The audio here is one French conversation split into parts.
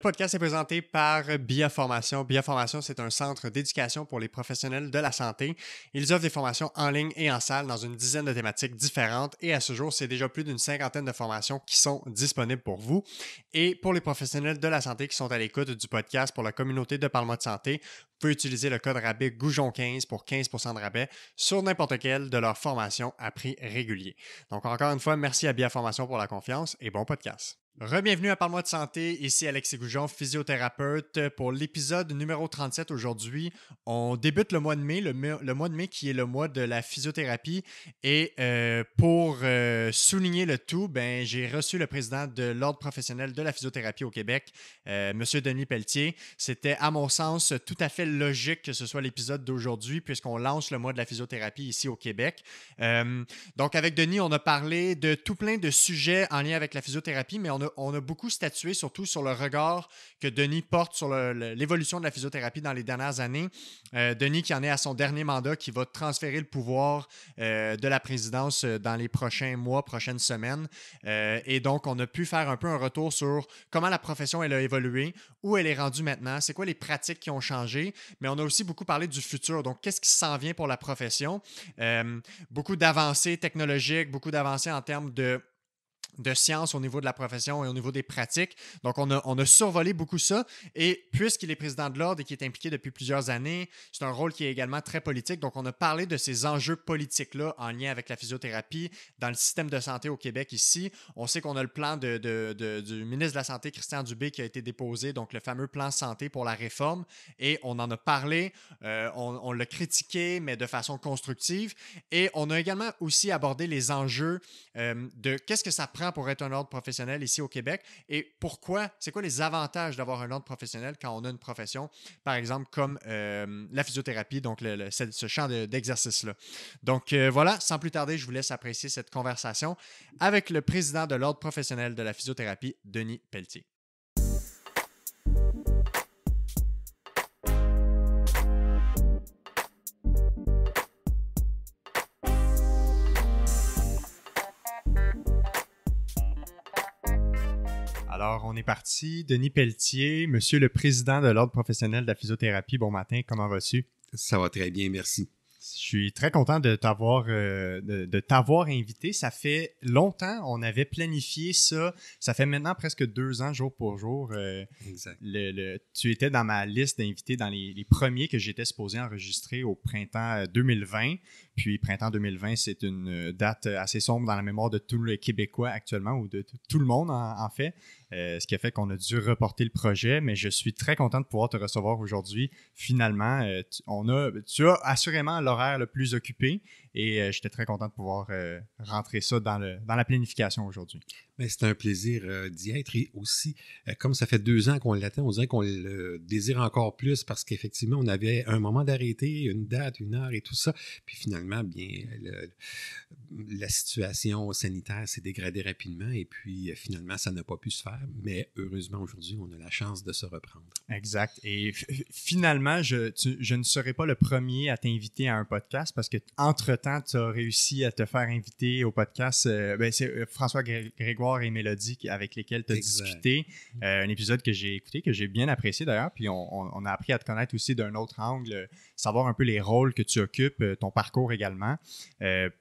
podcast est présenté par BIA Formation. BIA Formation, c'est un centre d'éducation pour les professionnels de la santé. Ils offrent des formations en ligne et en salle dans une dizaine de thématiques différentes et à ce jour, c'est déjà plus d'une cinquantaine de formations qui sont disponibles pour vous. Et pour les professionnels de la santé qui sont à l'écoute du podcast pour la communauté de Parle-moi de santé, vous pouvez utiliser le code rabais Goujon15 pour 15% de rabais sur n'importe quelle de leurs formations à prix régulier. Donc encore une fois, merci à BIA Formation pour la confiance et bon podcast. Re-bienvenue à Parle-moi de santé, ici Alexis Goujon, physiothérapeute. Pour l'épisode numéro 37 aujourd'hui, on débute le mois de mai, le mois de mai qui est le mois de la physiothérapie. Et pour souligner le tout, j'ai reçu le président de l'Ordre professionnel de la physiothérapie au Québec, M. Denis Pelletier. C'était, à mon sens, tout à fait logique que ce soit l'épisode d'aujourd'hui puisqu'on lance le mois de la physiothérapie ici au Québec. Donc, avec Denis, on a parlé de tout plein de sujets en lien avec la physiothérapie, mais on a beaucoup statué surtout sur le regard que Denis porte sur l'évolution de la physiothérapie dans les dernières années. Denis qui en est à son dernier mandat, qui va transférer le pouvoir de la présidence dans les prochains mois, prochaines semaines. Et donc, on a pu faire un peu un retour sur comment la profession elle a évolué, où elle est rendue maintenant, c'est quoi les pratiques qui ont changé, mais on a aussi beaucoup parlé du futur. Donc, qu'est-ce qui s'en vient pour la profession? Beaucoup d'avancées technologiques, beaucoup d'avancées en termes de science au niveau de la profession et au niveau des pratiques. Donc, on a survolé beaucoup ça. Et puisqu'il est président de l'Ordre et qu'il est impliqué depuis plusieurs années, c'est un rôle qui est également très politique. Donc, on a parlé de ces enjeux politiques-là en lien avec la physiothérapie dans le système de santé au Québec ici. On sait qu'on a le plan du ministre de la Santé, Christian Dubé, qui a été déposé, donc le fameux plan santé pour la réforme. Et on en a parlé, on l'a critiqué, mais de façon constructive. Et on a également aussi abordé les enjeux de qu'est-ce que ça prend pour être un ordre professionnel ici au Québec et pourquoi, c'est quoi les avantages d'avoir un ordre professionnel quand on a une profession, par exemple, comme la physiothérapie, donc ce champ d'exercice-là. Donc voilà, sans plus tarder, je vous laisse apprécier cette conversation avec le président de l'ordre professionnel de la physiothérapie, Denis Pelletier. Alors, on est parti. Denis Pelletier, monsieur le président de l'Ordre professionnel de la physiothérapie. Bon matin, comment vas-tu? Ça va très bien, merci. Je suis très content de t'avoir invité. Ça fait longtemps, on avait planifié ça. Ça fait maintenant presque 2 ans, jour pour jour. Exact. Tu étais dans ma liste d'invités dans les premiers que j'étais supposé enregistrer au printemps 2020. Puis, printemps 2020, c'est une date assez sombre dans la mémoire de tous les Québécois actuellement, ou de tout le monde en fait. Ce qui a fait qu'on a dû reporter le projet, mais je suis très content de pouvoir te recevoir aujourd'hui. Finalement, tu as assurément l'horaire le plus occupé et j'étais très content de pouvoir rentrer ça dans la planification aujourd'hui. Mais c'est un plaisir d'y être et aussi, comme ça fait 2 ans qu'on l'attend, on dirait qu'on le désire encore plus parce qu'effectivement, on avait un moment d'arrêter, une date, une heure et tout ça. Puis finalement, la situation sanitaire s'est dégradée rapidement et puis finalement, ça n'a pas pu se faire. Mais heureusement, aujourd'hui, on a la chance de se reprendre. Exact. Et finalement, je ne serai pas le premier à t'inviter à un podcast parce que entre-temps, tu as réussi à te faire inviter au podcast. C'est François Grégoire et Mélodie avec lesquels tu as discuté. Un épisode que j'ai écouté, que j'ai bien apprécié d'ailleurs. Puis on a appris à te connaître aussi d'un autre angle, savoir un peu les rôles que tu occupes, ton parcours également,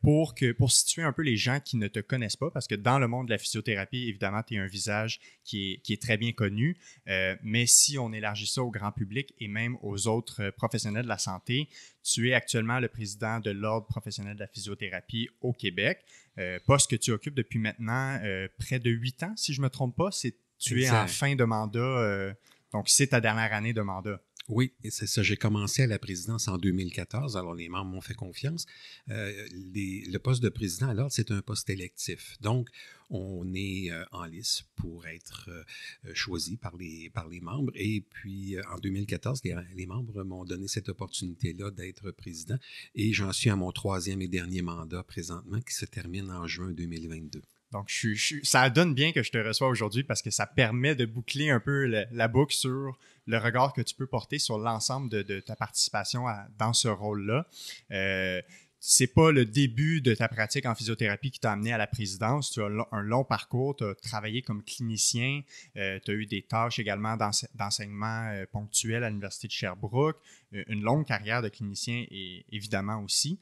pour situer un peu les gens qui ne te connaissent pas, parce que dans le monde de la physiothérapie, évidemment, tu es un visage qui est très bien connu. Mais si on élargit ça au grand public et même aux autres professionnels de la santé, tu es actuellement le président de l'Ordre professionnel de la physiothérapie au Québec, poste que tu occupes depuis maintenant près de 8 ans, si je ne me trompe pas. Tu es en fin de mandat, donc c'est ta dernière année de mandat. Oui, c'est ça. J'ai commencé à la présidence en 2014, alors les membres m'ont fait confiance. Le poste de président, alors, c'est un poste électif. Donc, on est en lice pour être choisi par les membres. Et puis, en 2014, les membres m'ont donné cette opportunité-là d'être président. Et j'en suis à mon 3e et dernier mandat présentement qui se termine en juin 2022. Donc, ça donne bien que je te reçois aujourd'hui parce que ça permet de boucler un peu la boucle sur le regard que tu peux porter sur l'ensemble de ta participation dans ce rôle-là. c'est pas le début de ta pratique en physiothérapie qui t'a amené à la présidence. Tu as un long parcours, tu as travaillé comme clinicien, tu as eu des tâches également d'enseignement ponctuel à l'Université de Sherbrooke, une longue carrière de clinicien évidemment aussi.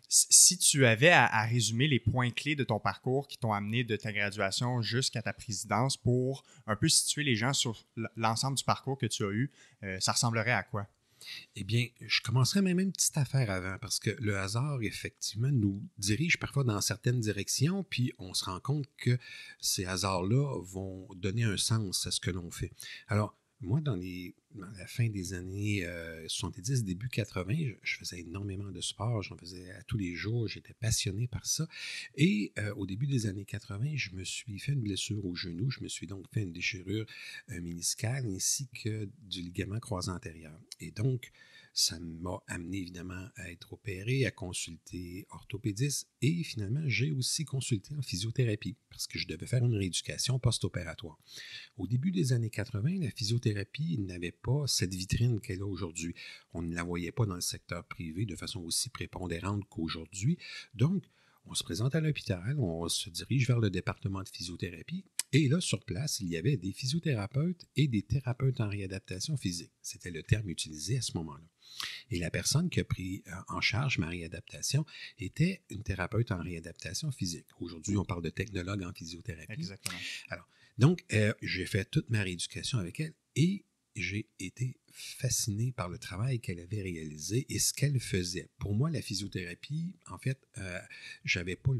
Si tu avais à résumer les points clés de ton parcours qui t'ont amené de ta graduation jusqu'à ta présidence pour un peu situer les gens sur l'ensemble du parcours que tu as eu, ça ressemblerait à quoi? Eh bien, je commencerai même une petite affaire avant, parce que le hasard, effectivement, nous dirige parfois dans certaines directions, puis on se rend compte que ces hasards-là vont donner un sens à ce que l'on fait. Alors, moi, dans la fin des années 70, début 80, je faisais énormément de sport, j'en faisais à tous les jours, j'étais passionné par ça. Et au début des années 80, je me suis fait une blessure au genou, je me suis donc fait une déchirure méniscale ainsi que du ligament croisé antérieur. Et donc, ça m'a amené évidemment à être opéré, à consulter orthopédiste et finalement, j'ai aussi consulté en physiothérapie parce que je devais faire une rééducation post-opératoire. Au début des années 80, la physiothérapie n'avait pas cette vitrine qu'elle a aujourd'hui. On ne la voyait pas dans le secteur privé de façon aussi prépondérante qu'aujourd'hui. Donc, on se présente à l'hôpital, on se dirige vers le département de physiothérapie et là, sur place, il y avait des physiothérapeutes et des thérapeutes en réadaptation physique. C'était le terme utilisé à ce moment-là. Et la personne qui a pris en charge ma réadaptation était une thérapeute en réadaptation physique. Aujourd'hui, on parle de technologue en physiothérapie. Exactement. Alors, donc, j'ai fait toute ma rééducation avec elle et j'ai été fasciné par le travail qu'elle avait réalisé et ce qu'elle faisait. Pour moi, la physiothérapie, en fait, j'avais pas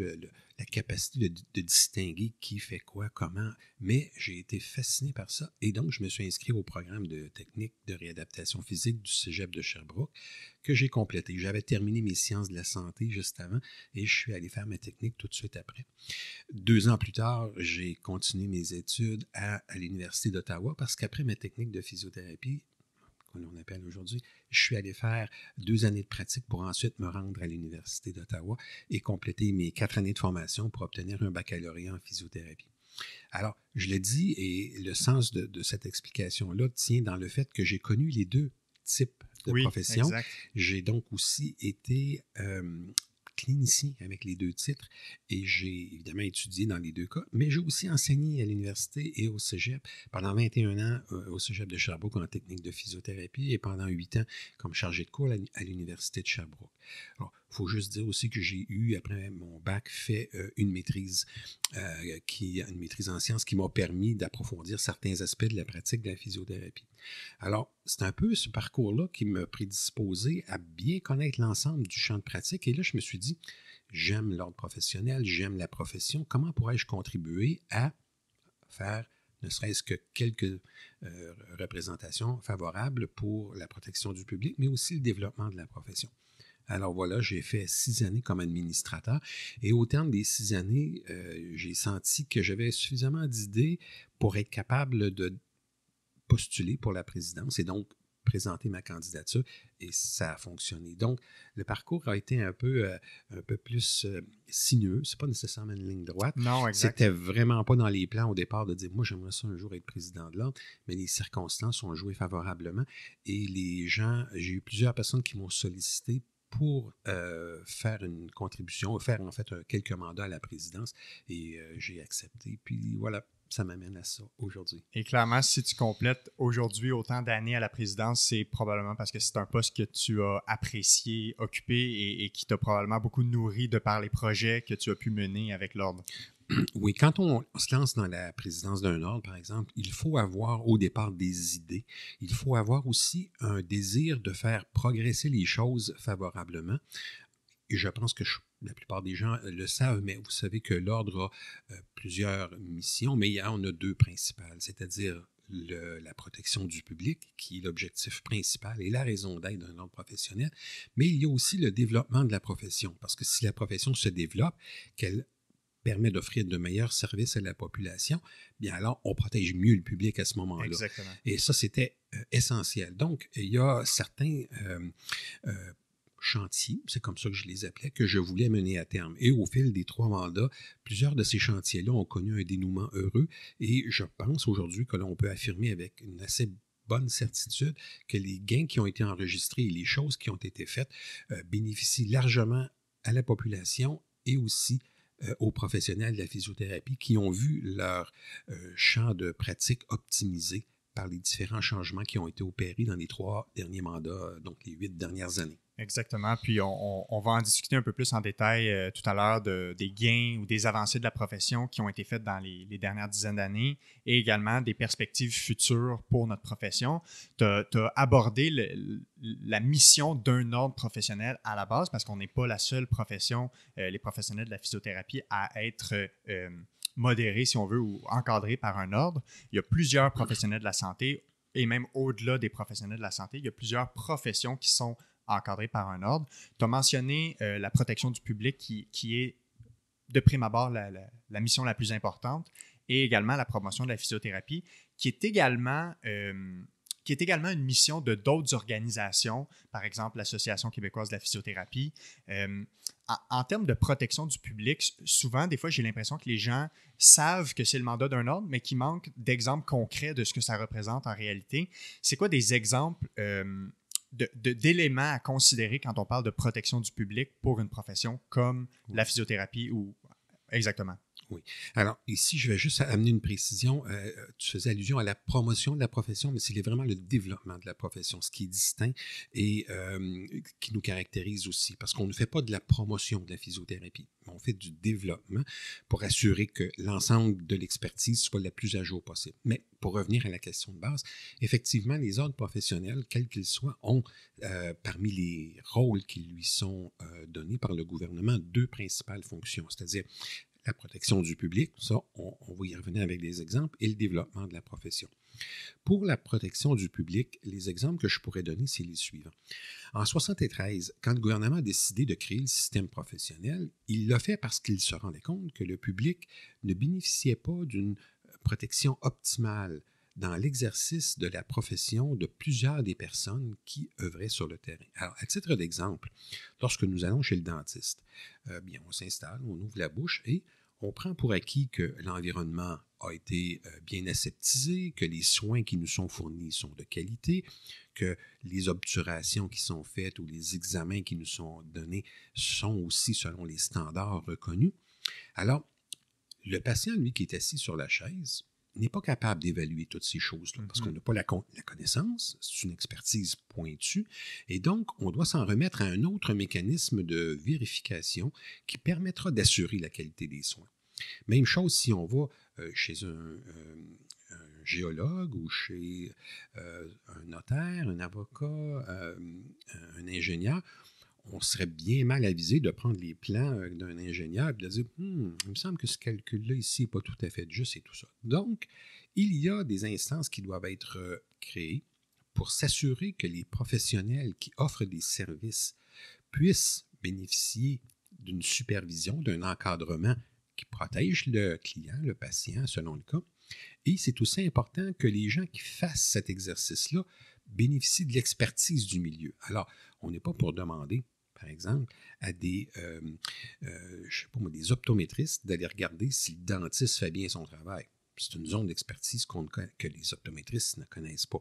la capacité de distinguer qui fait quoi, comment, mais j'ai été fasciné par ça et donc je me suis inscrit au programme de technique de réadaptation physique du Cégep de Sherbrooke que j'ai complété. J'avais terminé mes sciences de la santé juste avant et je suis allé faire ma technique tout de suite après. 2 ans plus tard, j'ai continué mes études à l'Université d'Ottawa parce qu'après ma technique de physiothérapie, qu'on appelle aujourd'hui, je suis allé faire 2 années de pratique pour ensuite me rendre à l'Université d'Ottawa et compléter mes 4 années de formation pour obtenir un baccalauréat en physiothérapie. Alors, je le dis et le sens de cette explication-là tient dans le fait que j'ai connu les deux types de professions. Exact. J'ai donc aussi été clinicien avec les 2 titres et j'ai évidemment étudié dans les 2 cas, mais j'ai aussi enseigné à l'université et au cégep pendant 21 ans au cégep de Sherbrooke en technique de physiothérapie et pendant 8 ans comme chargé de cours à l'université de Sherbrooke. Alors, il faut juste dire aussi que j'ai eu, après mon bac, fait une maîtrise une maîtrise en sciences qui m'a permis d'approfondir certains aspects de la pratique de la physiothérapie. Alors, c'est un peu ce parcours-là qui m'a prédisposé à bien connaître l'ensemble du champ de pratique. Et là, je me suis dit, j'aime l'ordre professionnel, j'aime la profession. Comment pourrais-je contribuer à faire ne serait-ce que quelques représentations favorables pour la protection du public, mais aussi le développement de la profession? Alors voilà, j'ai fait 6 années comme administrateur et au terme des 6 années, j'ai senti que j'avais suffisamment d'idées pour être capable de postuler pour la présidence et donc présenter ma candidature et ça a fonctionné. Donc, le parcours a été un peu plus sinueux. C'est pas nécessairement une ligne droite. Non, exact. C'était vraiment pas dans les plans au départ de dire, moi, j'aimerais ça un jour être président de l'ordre, mais les circonstances ont joué favorablement et j'ai eu plusieurs personnes qui m'ont sollicité pour faire une contribution, faire en fait quelques mandats à la présidence et j'ai accepté. Puis voilà, ça m'amène à ça aujourd'hui. Et clairement, si tu complètes aujourd'hui autant d'années à la présidence, c'est probablement parce que c'est un poste que tu as apprécié, occupé et qui t'a probablement beaucoup nourri de par les projets que tu as pu mener avec l'ordre. Oui, quand on se lance dans la présidence d'un ordre, par exemple, il faut avoir au départ des idées. Il faut avoir aussi un désir de faire progresser les choses favorablement. Et je pense que la plupart des gens le savent, mais vous savez que l'ordre a plusieurs missions, mais on a 2 principales, c'est-à-dire la protection du public, qui est l'objectif principal et la raison d'être d'un ordre professionnel, mais il y a aussi le développement de la profession, parce que si la profession se développe, qu'elle permet d'offrir de meilleurs services à la population, bien alors on protège mieux le public à ce moment-là. Exactement. Et ça, c'était essentiel. Donc, il y a certains chantiers, c'est comme ça que je les appelais, que je voulais mener à terme. Et au fil des 3 mandats, plusieurs de ces chantiers-là ont connu un dénouement heureux et je pense aujourd'hui que l'on peut affirmer avec une assez bonne certitude que les gains qui ont été enregistrés et les choses qui ont été faites bénéficient largement à la population et aussi aux professionnels de la physiothérapie qui ont vu leur champ de pratique optimisé par les différents changements qui ont été opérés dans les 3 derniers mandats, donc les 8 dernières années. Exactement. Puis on va en discuter un peu plus en détail tout à l'heure des gains ou des avancées de la profession qui ont été faites dans les dernières dizaines d'années et également des perspectives futures pour notre profession. Tu as abordé la mission d'un ordre professionnel à la base parce qu'on n'est pas la seule profession, les professionnels de la physiothérapie, à être modérés, si on veut, ou encadrés par un ordre. Il y a plusieurs professionnels de la santé et même au-delà des professionnels de la santé, il y a plusieurs professions qui sont encadré par un ordre. Tu as mentionné la protection du public qui est, de prime abord, la mission la plus importante et également la promotion de la physiothérapie, qui est également une mission de d'autres organisations, par exemple l'Association québécoise de la physiothérapie. En termes de protection du public, souvent, des fois, j'ai l'impression que les gens savent que c'est le mandat d'un ordre, mais qu'il manque d'exemples concrets de ce que ça représente en réalité. C'est quoi des exemples d'éléments à considérer quand on parle de protection du public pour une profession comme la physiothérapie ou exactement? Oui. Alors, ici, je vais juste amener une précision. Tu faisais allusion à la promotion de la profession, mais c'est vraiment le développement de la profession, ce qui est distinct et qui nous caractérise aussi, parce qu'on ne fait pas de la promotion de la physiothérapie, on fait du développement pour assurer que l'ensemble de l'expertise soit la plus à jour possible. Mais pour revenir à la question de base, effectivement, les ordres professionnels, quels qu'ils soient, ont parmi les rôles qui lui sont donnés par le gouvernement 2 principales fonctions, c'est-à-dire la protection du public, ça, on va y revenir avec des exemples, et le développement de la profession. Pour la protection du public, les exemples que je pourrais donner, c'est les suivants. En 1973, quand le gouvernement a décidé de créer le système professionnel, il l'a fait parce qu'il se rendait compte que le public ne bénéficiait pas d'une protection optimale dans l'exercice de la profession de plusieurs des personnes qui œuvraient sur le terrain. Alors, à titre d'exemple, lorsque nous allons chez le dentiste, bien, on s'installe, on ouvre la bouche et on prend pour acquis que l'environnement a été bien aseptisé, que les soins qui nous sont fournis sont de qualité, que les obturations qui sont faites ou les examens qui nous sont donnés sont aussi selon les standards reconnus. Alors, le patient, lui, qui est assis sur la chaise, n'est pas capable d'évaluer toutes ces choses-là parce qu'on n'a pas la connaissance, c'est une expertise pointue, et donc on doit s'en remettre à un autre mécanisme de vérification qui permettra d'assurer la qualité des soins. Même chose si on va chez un géologue ou chez un notaire, un avocat, un ingénieur, on serait bien mal avisé de prendre les plans d'un ingénieur et de dire « il me semble que ce calcul-là ici n'est pas tout à fait juste et tout ça ». Donc, il y a des instances qui doivent être créées pour s'assurer que les professionnels qui offrent des services puissent bénéficier d'une supervision, d'un encadrement qui protège le client, le patient, selon le cas. Et c'est aussi important que les gens qui fassent cet exercice-là bénéficient de l'expertise du milieu. Alors, on n'est pas pour demander, par exemple, à des optométristes d'aller regarder si le dentiste fait bien son travail. C'est une zone d'expertise que les optométristes ne connaissent pas.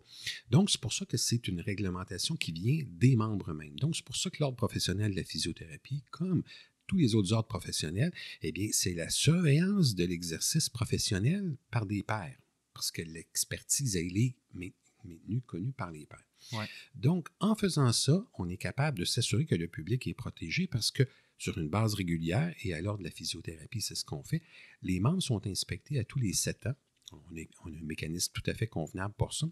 Donc, c'est pour ça que c'est une réglementation qui vient des membres mêmes. Donc, c'est pour ça que l'ordre professionnel de la physiothérapie, comme tous les autres ordres professionnels, eh bien, c'est la surveillance de l'exercice professionnel par des pairs, parce que l'expertise, elle est maintenue, connue par les pairs. Ouais. Donc, en faisant ça, on est capable de s'assurer que le public est protégé parce que sur une base régulière, et à l'ordre de la physiothérapie, c'est ce qu'on fait, les membres sont inspectés à tous les 7 ans. On a un mécanisme tout à fait convenable pour ça.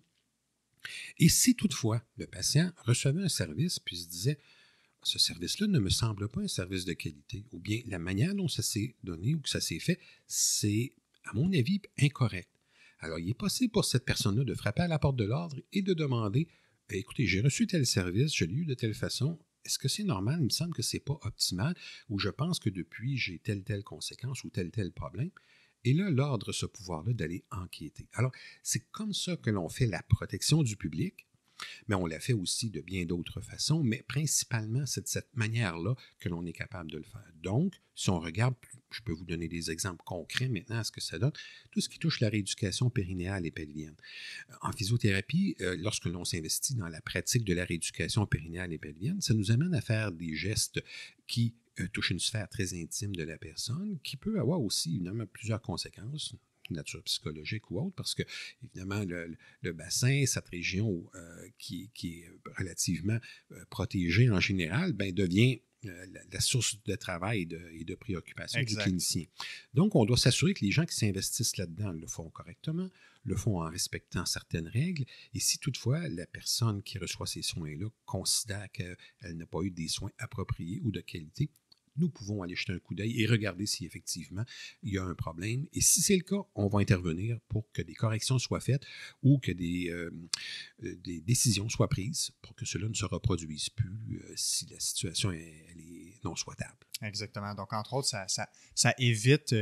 Et si toutefois le patient recevait un service puis se disait « ce service-là ne me semble pas un service de qualité » ou bien la manière dont ça s'est donné ou que ça s'est fait, c'est, à mon avis, incorrect. Alors, il est possible pour cette personne-là de frapper à la porte de l'ordre et de demander « écoutez, j'ai reçu tel service, je l'ai eu de telle façon, est-ce que c'est normal? Il me semble que ce n'est pas optimal ou je pense que depuis, j'ai telle conséquence ou tel problème. » Et là, l'ordre a ce pouvoir-là d'aller enquêter. Alors, c'est comme ça que l'on fait la protection du public. mais on l'a fait aussi de bien d'autres façons, mais principalement, c'est de cette manière-là que l'on est capable de le faire. Donc, si on regarde, je peux vous donner des exemples concrets maintenant à ce que ça donne, tout ce qui touche la rééducation périnéale et pelvienne. En physiothérapie, lorsque l'on s'investit dans la pratique de la rééducation périnéale et pelvienne, ça nous amène à faire des gestes qui touchent une sphère très intime de la personne, qui peut avoir aussi, évidemment, plusieurs conséquences, de nature psychologique ou autre, parce que, évidemment, le bassin, cette région qui est relativement protégée en général, devient la source de travail et de préoccupation du clinicien. Donc, on doit s'assurer que les gens qui s'investissent là-dedans le font correctement, le font en respectant certaines règles, et si toutefois la personne qui reçoit ces soins-là considère qu'elle n'a pas eu des soins appropriés ou de qualité, nous pouvons aller jeter un coup d'œil et regarder si effectivement il y a un problème. Et si c'est le cas, on va intervenir pour que des corrections soient faites ou que des décisions soient prises pour que cela ne se reproduise plus si la situation elle est non souhaitable. Exactement. Donc, entre autres, ça évite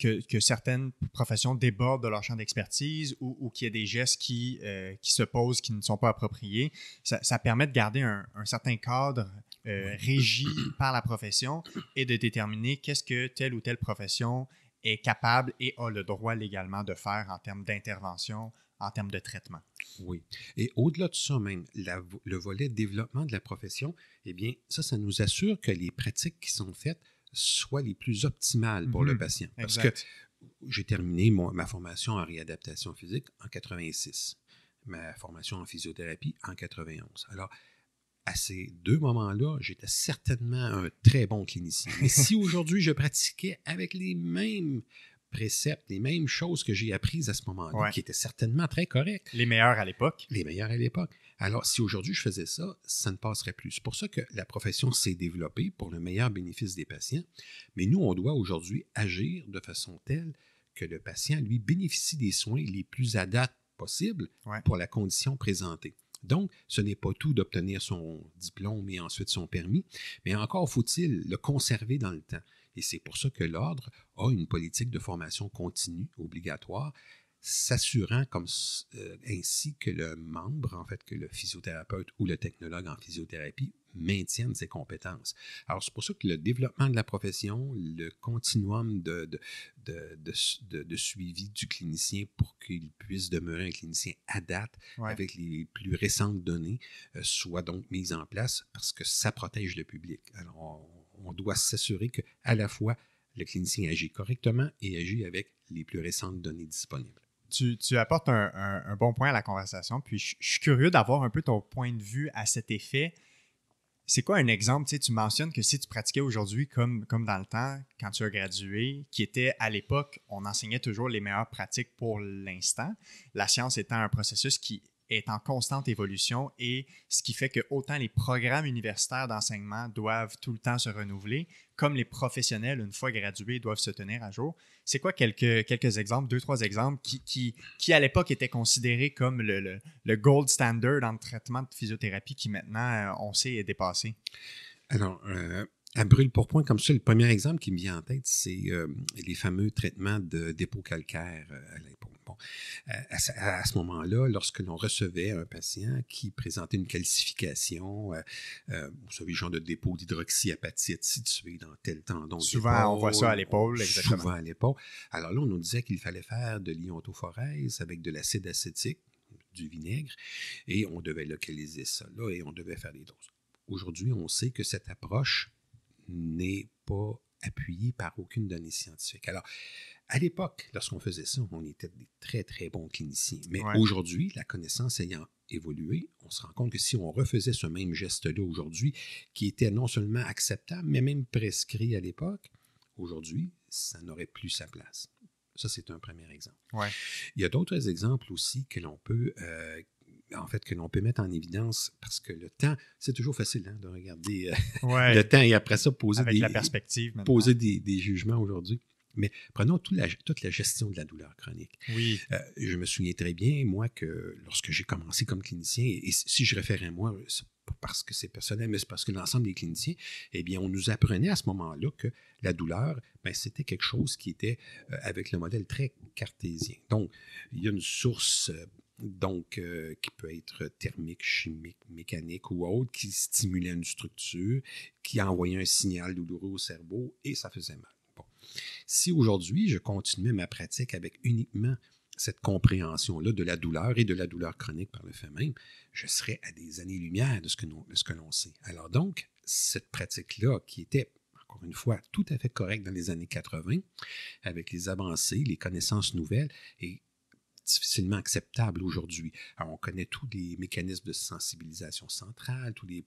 que certaines professions débordent de leur champ d'expertise ou qu'il y ait des gestes qui se posent, qui ne sont pas appropriés. Ça permet de garder un certain cadre régi par la profession et de déterminer qu'est-ce que telle ou telle profession est capable et a le droit légalement de faire en termes d'intervention, en termes de traitement. Oui. Et au-delà de ça même, le volet développement de la profession, eh bien, ça nous assure que les pratiques qui sont faites soient les plus optimales pour le patient. Parce que j'ai terminé ma formation en réadaptation physique en 86, ma formation en physiothérapie en 91. Alors, à ces deux moments-là, j'étais certainement un très bon clinicien. Mais si aujourd'hui, je pratiquais avec les mêmes préceptes, les mêmes choses que j'ai apprises à ce moment-là, qui étaient certainement très correctes. Les meilleurs à l'époque. Les meilleurs à l'époque. Alors, si aujourd'hui je faisais ça, ça ne passerait plus. C'est pour ça que la profession s'est développée pour le meilleur bénéfice des patients. Mais nous, on doit aujourd'hui agir de façon telle que le patient, lui, bénéficie des soins les plus adaptés possibles pour la condition présentée. Donc, ce n'est pas tout d'obtenir son diplôme et ensuite son permis, mais encore faut-il le conserver dans le temps. Et c'est pour ça que l'Ordre a une politique de formation continue obligatoire, s'assurant ainsi que le membre, en fait, que le physiothérapeute ou le technologue en physiothérapie maintienne ses compétences. Alors, c'est pour ça que le développement de la profession, le continuum de suivi du clinicien pour qu'il puisse demeurer un clinicien à date avec les plus récentes données, soit donc mis en place parce que ça protège le public. Alors, on doit s'assurer qu'à la fois, le clinicien agit correctement et agit avec les plus récentes données disponibles. Tu apportes un bon point à la conversation, puis je suis curieux d'avoir un peu ton point de vue à cet effet. C'est quoi un exemple? Tu mentionnes que si tu pratiquais aujourd'hui comme dans le temps, quand tu as gradué, qui était à l'époque, on enseignait toujours les meilleures pratiques pour l'instant, la science étant un processus qui est en constante évolution et ce qui fait que autant les programmes universitaires d'enseignement doivent tout le temps se renouveler, comme les professionnels, une fois gradués, doivent se tenir à jour. C'est quoi quelques exemples, 2-3 exemples qui à l'époque étaient considérés comme le gold standard en traitement de physiothérapie qui maintenant, on sait, est dépassé? Alors, à brûle-pourpoint comme ça, le premier exemple qui me vient en tête, c'est les fameux traitements de dépôt calcaire à l'époque. Bon, à ce moment-là, lorsque l'on recevait un patient qui présentait une calcification, vous savez, genre de dépôt d'hydroxyapatite situé dans tel tendon. Souvent, on voit ça à l'épaule, exactement. Souvent à l'épaule. Alors là, on nous disait qu'il fallait faire de l'iontophorèse avec de l'acide acétique, du vinaigre, et on devait localiser ça là et on devait faire des doses. Aujourd'hui, on sait que cette approche n'est pas appuyée par aucune donnée scientifique. Alors, à l'époque, lorsqu'on faisait ça, on était des très, très bons cliniciens. Mais aujourd'hui, la connaissance ayant évolué, on se rend compte que si on refaisait ce même geste-là aujourd'hui, qui était non seulement acceptable, mais même prescrit à l'époque, aujourd'hui, ça n'aurait plus sa place. Ça, c'est un premier exemple. Il y a d'autres exemples aussi que l'on peut... que l'on peut mettre en évidence, parce que le temps, c'est toujours facile de regarder le temps et après ça, poser des jugements aujourd'hui. Mais prenons toute la gestion de la douleur chronique. Oui. Je me souviens très bien, moi, que lorsque j'ai commencé comme clinicien, et si je réfère à moi, c'est pas parce que c'est personnel, mais c'est parce que l'ensemble des cliniciens, eh bien, on nous apprenait à ce moment-là que la douleur, c'était quelque chose qui était avec le modèle très cartésien. Donc, il y a une source donc qui peut être thermique, chimique, mécanique ou autre, qui stimulait une structure, qui envoyait un signal douloureux au cerveau et ça faisait mal. Bon. Si aujourd'hui, je continuais ma pratique avec uniquement cette compréhension-là de la douleur et de la douleur chronique par le fait même, je serais à des années-lumière de ce que l'on sait. Alors donc, cette pratique-là, qui était, encore une fois, tout à fait correcte dans les années 80, avec les avancées, les connaissances nouvelles, est difficilement acceptable aujourd'hui. Alors, on connaît tous les mécanismes de sensibilisation centrale, toutes les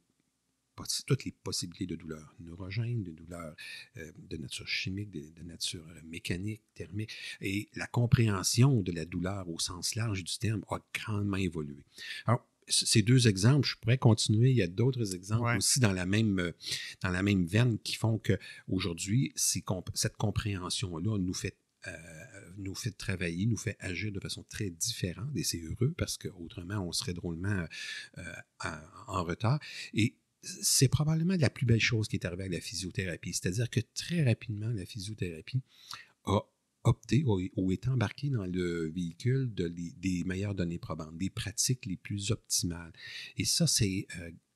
possibilités de douleurs neurogènes, de douleurs de nature chimique, de nature mécanique, thermique. Et la compréhension de la douleur au sens large du terme a grandement évolué. Alors, ces deux exemples, je pourrais continuer. Il y a d'autres exemples aussi dans la même veine qui font qu'aujourd'hui, cette compréhension-là nous fait travailler, nous fait agir de façon très différente. Et c'est heureux parce qu'autrement, on serait drôlement en retard. Et c'est probablement la plus belle chose qui est arrivée avec la physiothérapie. C'est-à-dire que très rapidement, la physiothérapie a opté ou est embarquée dans le véhicule des meilleures données probantes, des pratiques les plus optimales. Et ça, c'est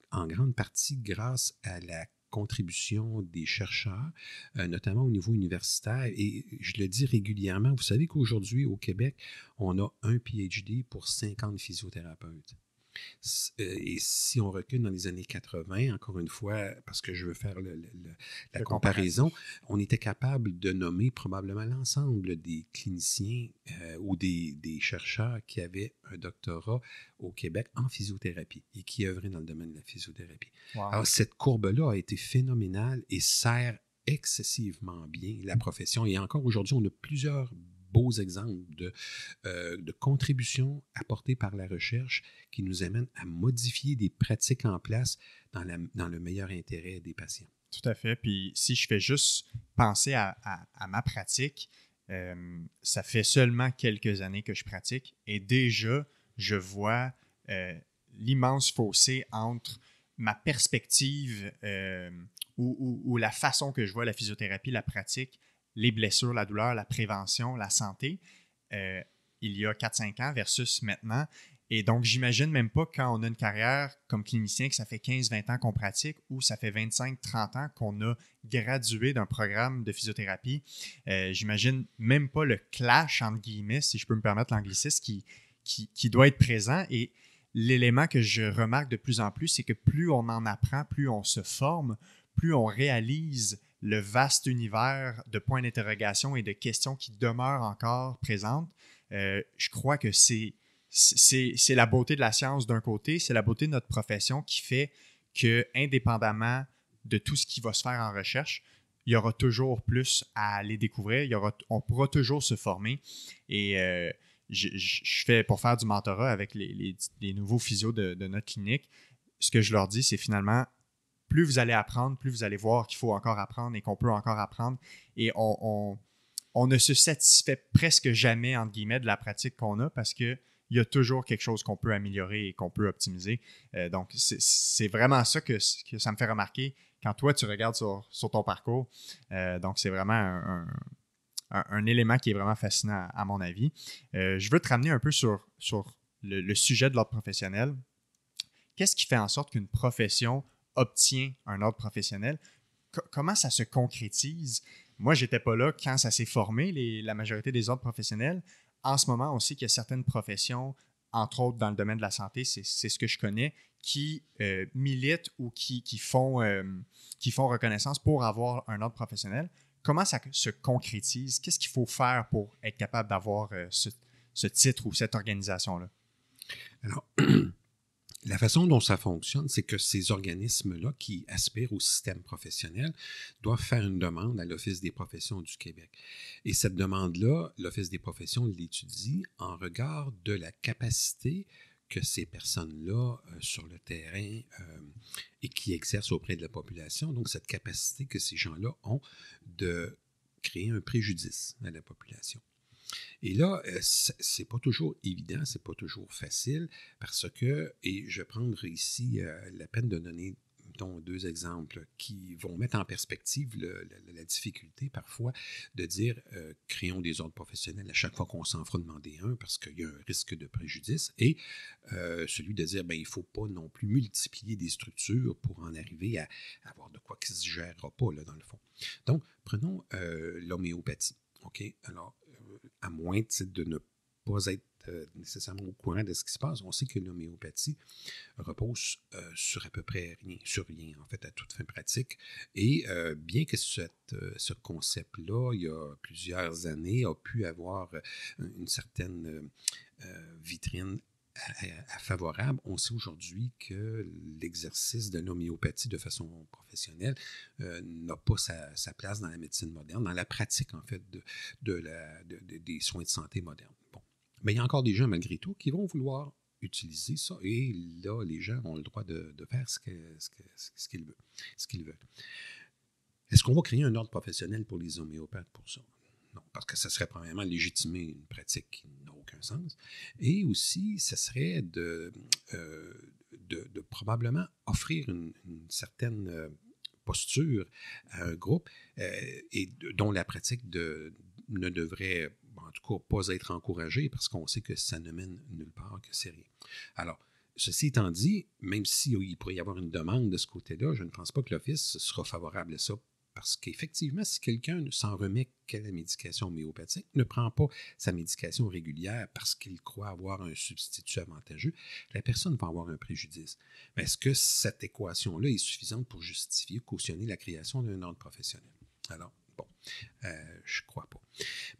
en grande partie grâce à la contribution des chercheurs, notamment au niveau universitaire. Et je le dis régulièrement, vous savez qu'aujourd'hui, au Québec, on a un PhD pour 50 physiothérapeutes. Et si on recule dans les années 80, encore une fois, parce que je veux faire la comparaison, on était capable de nommer probablement l'ensemble des cliniciens ou des chercheurs qui avaient un doctorat au Québec en physiothérapie et qui œuvraient dans le domaine de la physiothérapie. Wow. Alors, cette courbe-là a été phénoménale et sert excessivement bien la profession. Et encore aujourd'hui, on a plusieurs beaux exemples de contributions apportées par la recherche qui nous amènent à modifier des pratiques en place dans le meilleur intérêt des patients. Tout à fait. Puis si je fais juste penser à ma pratique, ça fait seulement quelques années que je pratique et déjà, je vois l'immense fossé entre ma perspective ou la façon que je vois la physiothérapie, la pratique, les blessures, la douleur, la prévention, la santé, il y a 4-5 ans versus maintenant. Et donc, j'imagine même pas quand on a une carrière comme clinicien que ça fait 15-20 ans qu'on pratique ou ça fait 25-30 ans qu'on a gradué d'un programme de physiothérapie. J'imagine même pas le clash, entre guillemets, si je peux me permettre l'anglicisme, qui doit être présent. Et l'élément que je remarque de plus en plus, c'est que plus on en apprend, plus on se forme, plus on réalise le vaste univers de points d'interrogation et de questions qui demeurent encore présentes. Je crois que c'est la beauté de la science d'un côté, c'est la beauté de notre profession qui fait que, indépendamment de tout ce qui va se faire en recherche, il y aura toujours plus à aller découvrir, on pourra toujours se former. Et je fais, pour faire du mentorat avec les nouveaux physios de notre clinique, ce que je leur dis, c'est finalement, plus vous allez apprendre, plus vous allez voir qu'il faut encore apprendre et qu'on peut encore apprendre. Et on ne se satisfait presque jamais, entre guillemets, de la pratique qu'on a parce qu'il y a toujours quelque chose qu'on peut améliorer et qu'on peut optimiser. Donc, c'est vraiment ça que ça me fait remarquer quand toi, tu regardes sur ton parcours. Donc, c'est vraiment un élément qui est vraiment fascinant à mon avis. Je veux te ramener un peu sur le sujet de l'ordre professionnel. Qu'est-ce qui fait en sorte qu'une profession obtient un ordre professionnel? Comment ça se concrétise? Moi, je n'étais pas là quand ça s'est formé, la majorité des ordres professionnels. En ce moment, on sait qu'il y a certaines professions, entre autres dans le domaine de la santé, c'est ce que je connais, qui militent ou qui font reconnaissance pour avoir un ordre professionnel. Comment ça se concrétise? Qu'est-ce qu'il faut faire pour être capable d'avoir ce titre ou cette organisation-là? Alors, la façon dont ça fonctionne, c'est que ces organismes-là qui aspirent au système professionnel doivent faire une demande à l'Office des professions du Québec. Et cette demande-là, l'Office des professions l'étudie en regard de la capacité que ces personnes-là sur le terrain et qui exercent auprès de la population, donc cette capacité que ces gens-là ont de créer un préjudice à la population. Et là, c'est pas toujours évident, c'est pas toujours facile parce que, et je vais prendre ici la peine de donner dont 2 exemples qui vont mettre en perspective la difficulté parfois de dire créons des ordres professionnels à chaque fois qu'on s'en fera demander un parce qu'il y a un risque de préjudice et celui de dire il ne faut pas non plus multiplier des structures pour en arriver à avoir de quoi qui ne se gérera pas là, dans le fond. Donc, prenons l'homéopathie. OK? Alors, à moins de ne pas être nécessairement au courant de ce qui se passe, on sait que l'homéopathie repose sur à peu près rien, sur rien, en fait, à toute fin pratique. Et bien que ce concept-là, il y a plusieurs années, a pu avoir une certaine vitrine favorable, on sait aujourd'hui que l'exercice de l'homéopathie de façon professionnelle n'a pas sa place dans la médecine moderne, dans la pratique, en fait, des soins de santé modernes. Bon. Mais il y a encore des gens, malgré tout, qui vont vouloir utiliser ça, et là, les gens ont le droit de faire ce qu'ils veulent. Est-ce qu'on va créer un ordre professionnel pour les homéopathes pour ça? Non, parce que ça serait premièrement légitimer une pratique qui n'a aucun sens. Et aussi, ça serait de probablement offrir une certaine posture à un groupe dont la pratique ne devrait, en tout cas, pas être encouragée parce qu'on sait que ça ne mène nulle part, que c'est rien. Alors, ceci étant dit, même s'il pourrait y avoir une demande de ce côté-là, je ne pense pas que l'Office sera favorable à ça. Parce qu'effectivement, si quelqu'un ne s'en remet qu'à la médication homéopathique, ne prend pas sa médication régulière parce qu'il croit avoir un substitut avantageux, la personne va avoir un préjudice. Mais est-ce que cette équation-là est suffisante pour justifier, cautionner la création d'un ordre professionnel? Alors, bon, je ne crois pas.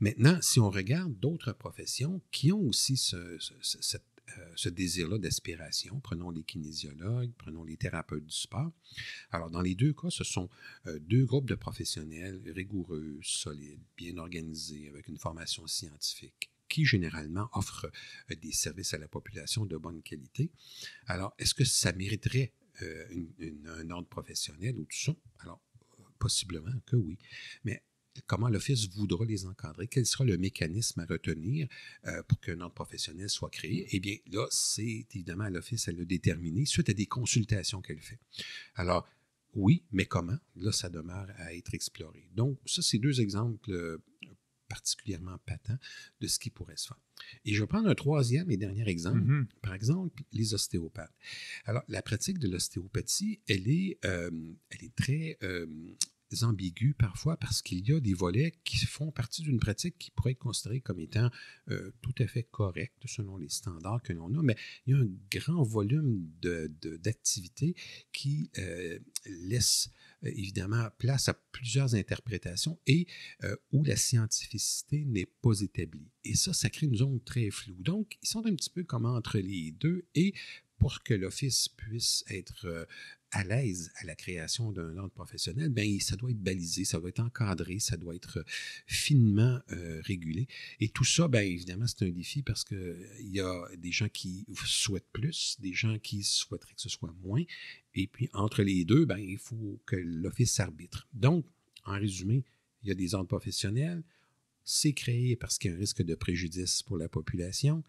Maintenant, si on regarde d'autres professions qui ont aussi ce désir-là d'aspiration, prenons les kinésiologues, prenons les thérapeutes du sport. Alors, dans les 2 cas, ce sont 2 groupes de professionnels rigoureux, solides, bien organisés, avec une formation scientifique, qui généralement offrent des services à la population de bonne qualité. Alors, est-ce que ça mériterait un ordre professionnel ou tout ça? Alors, possiblement que oui. Mais comment l'Office voudra les encadrer? Quel sera le mécanisme à retenir pour qu'un ordre professionnel soit créé? Eh bien, là, c'est évidemment à l'Office à le déterminer suite à des consultations qu'elle fait. Alors, oui, mais comment? Là, ça demeure à être exploré. Donc, ça, c'est 2 exemples particulièrement patents de ce qui pourrait se faire. Et je vais prendre un 3e et dernier exemple. Par exemple, les ostéopathes. Alors, la pratique de l'ostéopathie, elle est très ambiguë parfois parce qu'il y a des volets qui font partie d'une pratique qui pourrait être considérée comme étant tout à fait correcte selon les standards que l'on a, mais il y a un grand volume d'activités qui laisse évidemment place à plusieurs interprétations et où la scientificité n'est pas établie. Et ça crée une zone très floue. Donc, ils sont un petit peu comme entre les deux et pour que l'Office puisse être à l'aise à la création d'un ordre professionnel, bien, ça doit être balisé, ça doit être encadré, ça doit être finement régulé. Et tout ça, bien, évidemment, c'est un défi parce qu'il y a des gens qui souhaitent plus, des gens qui souhaiteraient que ce soit moins. Et puis, entre les deux, bien, il faut que l'Office arbitre. Donc, en résumé, il y a des ordres professionnels. C'est créé parce qu'il y a un risque de préjudice pour la population.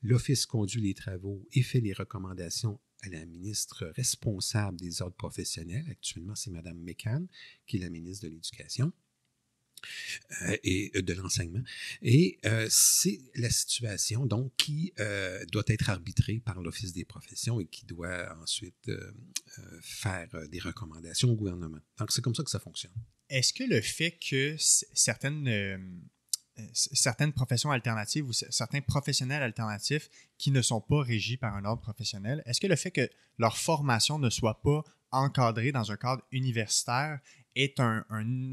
L'Office conduit les travaux et fait les recommandations à la ministre responsable des ordres professionnels. Actuellement, c'est Mme McCann, qui est la ministre de l'Éducation et de l'Enseignement. Et c'est la situation, donc, qui doit être arbitrée par l'Office des professions et qui doit ensuite faire des recommandations au gouvernement. Donc, c'est comme ça que ça fonctionne. Est-ce que le fait que certaines professions alternatives ou certains professionnels alternatifs qui ne sont pas régis par un ordre professionnel, est-ce que le fait que leur formation ne soit pas encadrée dans un cadre universitaire est un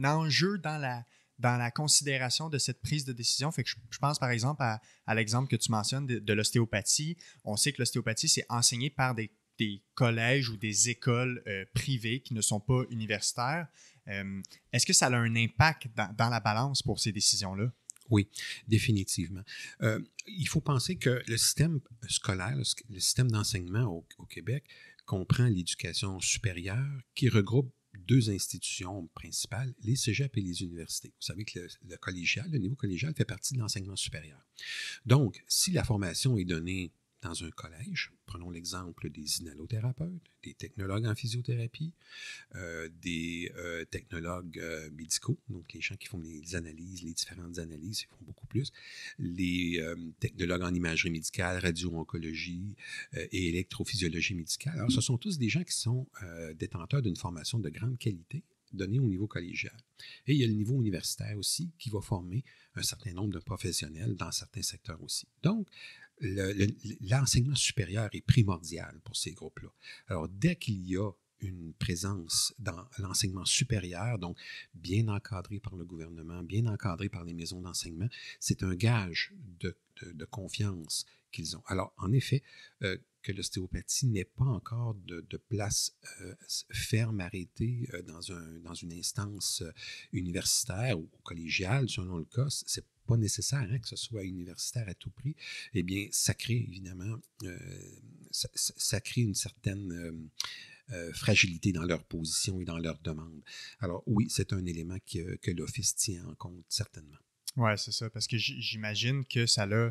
enjeu dans la considération de cette prise de décision? Fait que je pense par exemple à l'exemple que tu mentionnes de l'ostéopathie. On sait que l'ostéopathie, c'est enseigné par des collèges ou des écoles privées qui ne sont pas universitaires. Est-ce que ça a un impact dans la balance pour ces décisions-là? Oui, définitivement. Il faut penser que le système scolaire, le système d'enseignement au Québec comprend l'éducation supérieure qui regroupe 2 institutions principales, les cégeps et les universités. Vous savez que le niveau collégial fait partie de l'enseignement supérieur. Donc, si la formation est donnée dans un collège, prenons l'exemple des inhalothérapeutes, des technologues en physiothérapie, des technologues médicaux, donc les gens qui font les analyses, les différentes analyses, ils font beaucoup plus, les technologues en imagerie médicale, radio-oncologie et électrophysiologie médicale. Alors, ce sont tous des gens qui sont détenteurs d'une formation de grande qualité donnée au niveau collégial. Et il y a le niveau universitaire aussi qui va former un certain nombre de professionnels dans certains secteurs aussi. Donc, l'enseignement supérieur est primordial pour ces groupes-là. Alors, dès qu'il y a une présence dans l'enseignement supérieur, donc bien encadré par le gouvernement, bien encadré par les maisons d'enseignement, c'est un gage de confiance qu'ils ont. Alors, en effet, que l'ostéopathie n'ait pas encore de place ferme, arrêtée dans une instance universitaire ou collégiale, selon le cas, c'est pas nécessaire que ce soit universitaire à tout prix. Eh bien, ça crée évidemment, ça crée une certaine fragilité dans leur position et dans leur demande. Alors oui, c'est un élément que l'Office tient en compte, certainement. Oui, c'est ça, parce que j'imagine que ça a...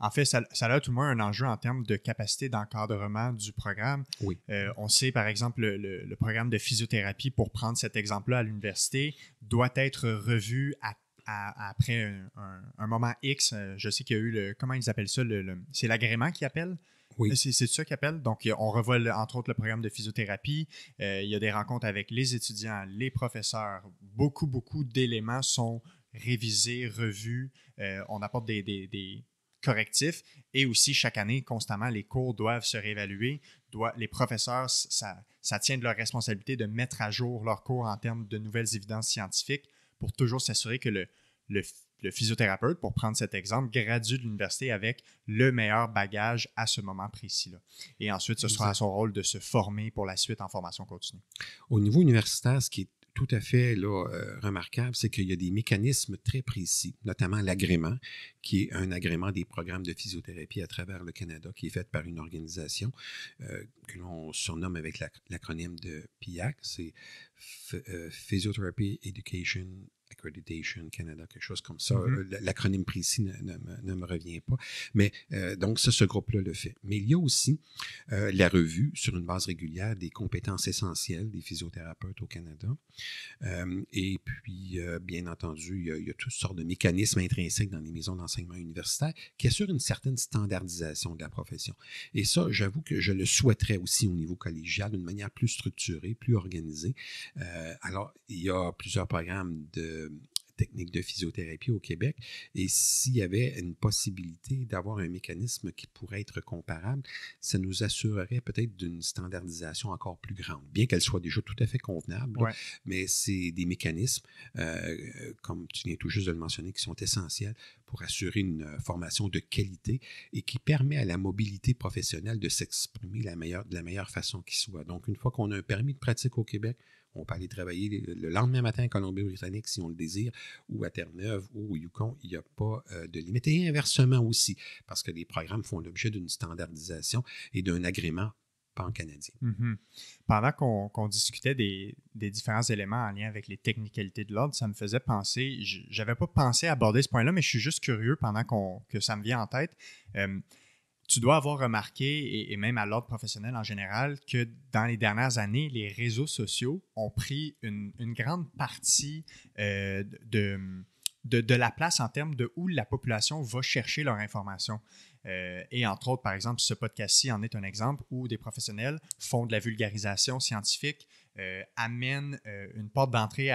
En fait, ça a tout le moins un enjeu en termes de capacité d'encadrement du programme. Oui. On sait, par exemple, le programme de physiothérapie, pour prendre cet exemple-là à l'université, doit être revu après un moment X. Je sais qu'il y a eu comment ils appellent ça? C'est l'agrément qu'ils appellent? Oui. C'est ça qu'ils appellent. Donc, on revoit, entre autres, le programme de physiothérapie. Il y a des rencontres avec les étudiants, les professeurs. Beaucoup, beaucoup d'éléments sont révisés, revus. On apporte des correctifs et aussi chaque année, constamment, les cours doivent se réévaluer. Les professeurs, ça tient de leur responsabilité de mettre à jour leurs cours en termes de nouvelles évidences scientifiques pour toujours s'assurer que le physiothérapeute, pour prendre cet exemple, gradue de l'université avec le meilleur bagage à ce moment précis-là. Et ensuite, ce sera à son rôle de se former pour la suite en formation continue. Au niveau universitaire, ce qui est tout à fait remarquable, c'est qu'il y a des mécanismes très précis, notamment l'agrément, qui est un agrément des programmes de physiothérapie à travers le Canada, qui est fait par une organisation que l'on surnomme avec l'acronyme de PIAC, c'est Physiotherapy Education Accreditation Canada, quelque chose comme ça. L'acronyme précis ne me revient pas. Mais donc, ce groupe-là le fait. Mais il y a aussi la revue sur une base régulière des compétences essentielles des physiothérapeutes au Canada. Et puis, bien entendu, il y a toutes sortes de mécanismes intrinsèques dans les maisons d'enseignement universitaire qui assurent une certaine standardisation de la profession. Et ça, j'avoue que je le souhaiterais aussi au niveau collégial d'une manière plus structurée, plus organisée. Alors, il y a plusieurs programmes de techniques de physiothérapie au Québec, et s'il y avait une possibilité d'avoir un mécanisme qui pourrait être comparable, ça nous assurerait peut-être d'une standardisation encore plus grande, bien qu'elle soit déjà tout à fait convenable, Ouais. mais c'est des mécanismes, comme tu viens tout juste de le mentionner, qui sont essentiels pour assurer une formation de qualité et qui permet à la mobilité professionnelle de s'exprimer de la meilleure façon qui soit. Donc, une fois qu'on a un permis de pratique au Québec, on peut aller travailler le lendemain matin en Colombie-Britannique si on le désire, ou à Terre-Neuve ou au Yukon, il n'y a pas de limite. Et inversement aussi, parce que les programmes font l'objet d'une standardisation et d'un agrément pan-canadien. Mm-hmm. Pendant qu'on discutait des différents éléments en lien avec les technicalités de l'ordre, ça me faisait penser, j'avais pas pensé à aborder ce point-là, mais je suis juste curieux pendant que ça me vient en tête. Tu dois avoir remarqué, et même à l'ordre professionnel en général, que dans les dernières années, les réseaux sociaux ont pris une grande partie de la place en termes de où la population va chercher leur information. Et entre autres, par exemple, ce podcast-ci en est un exemple où des professionnels font de la vulgarisation scientifique, amènent une porte d'entrée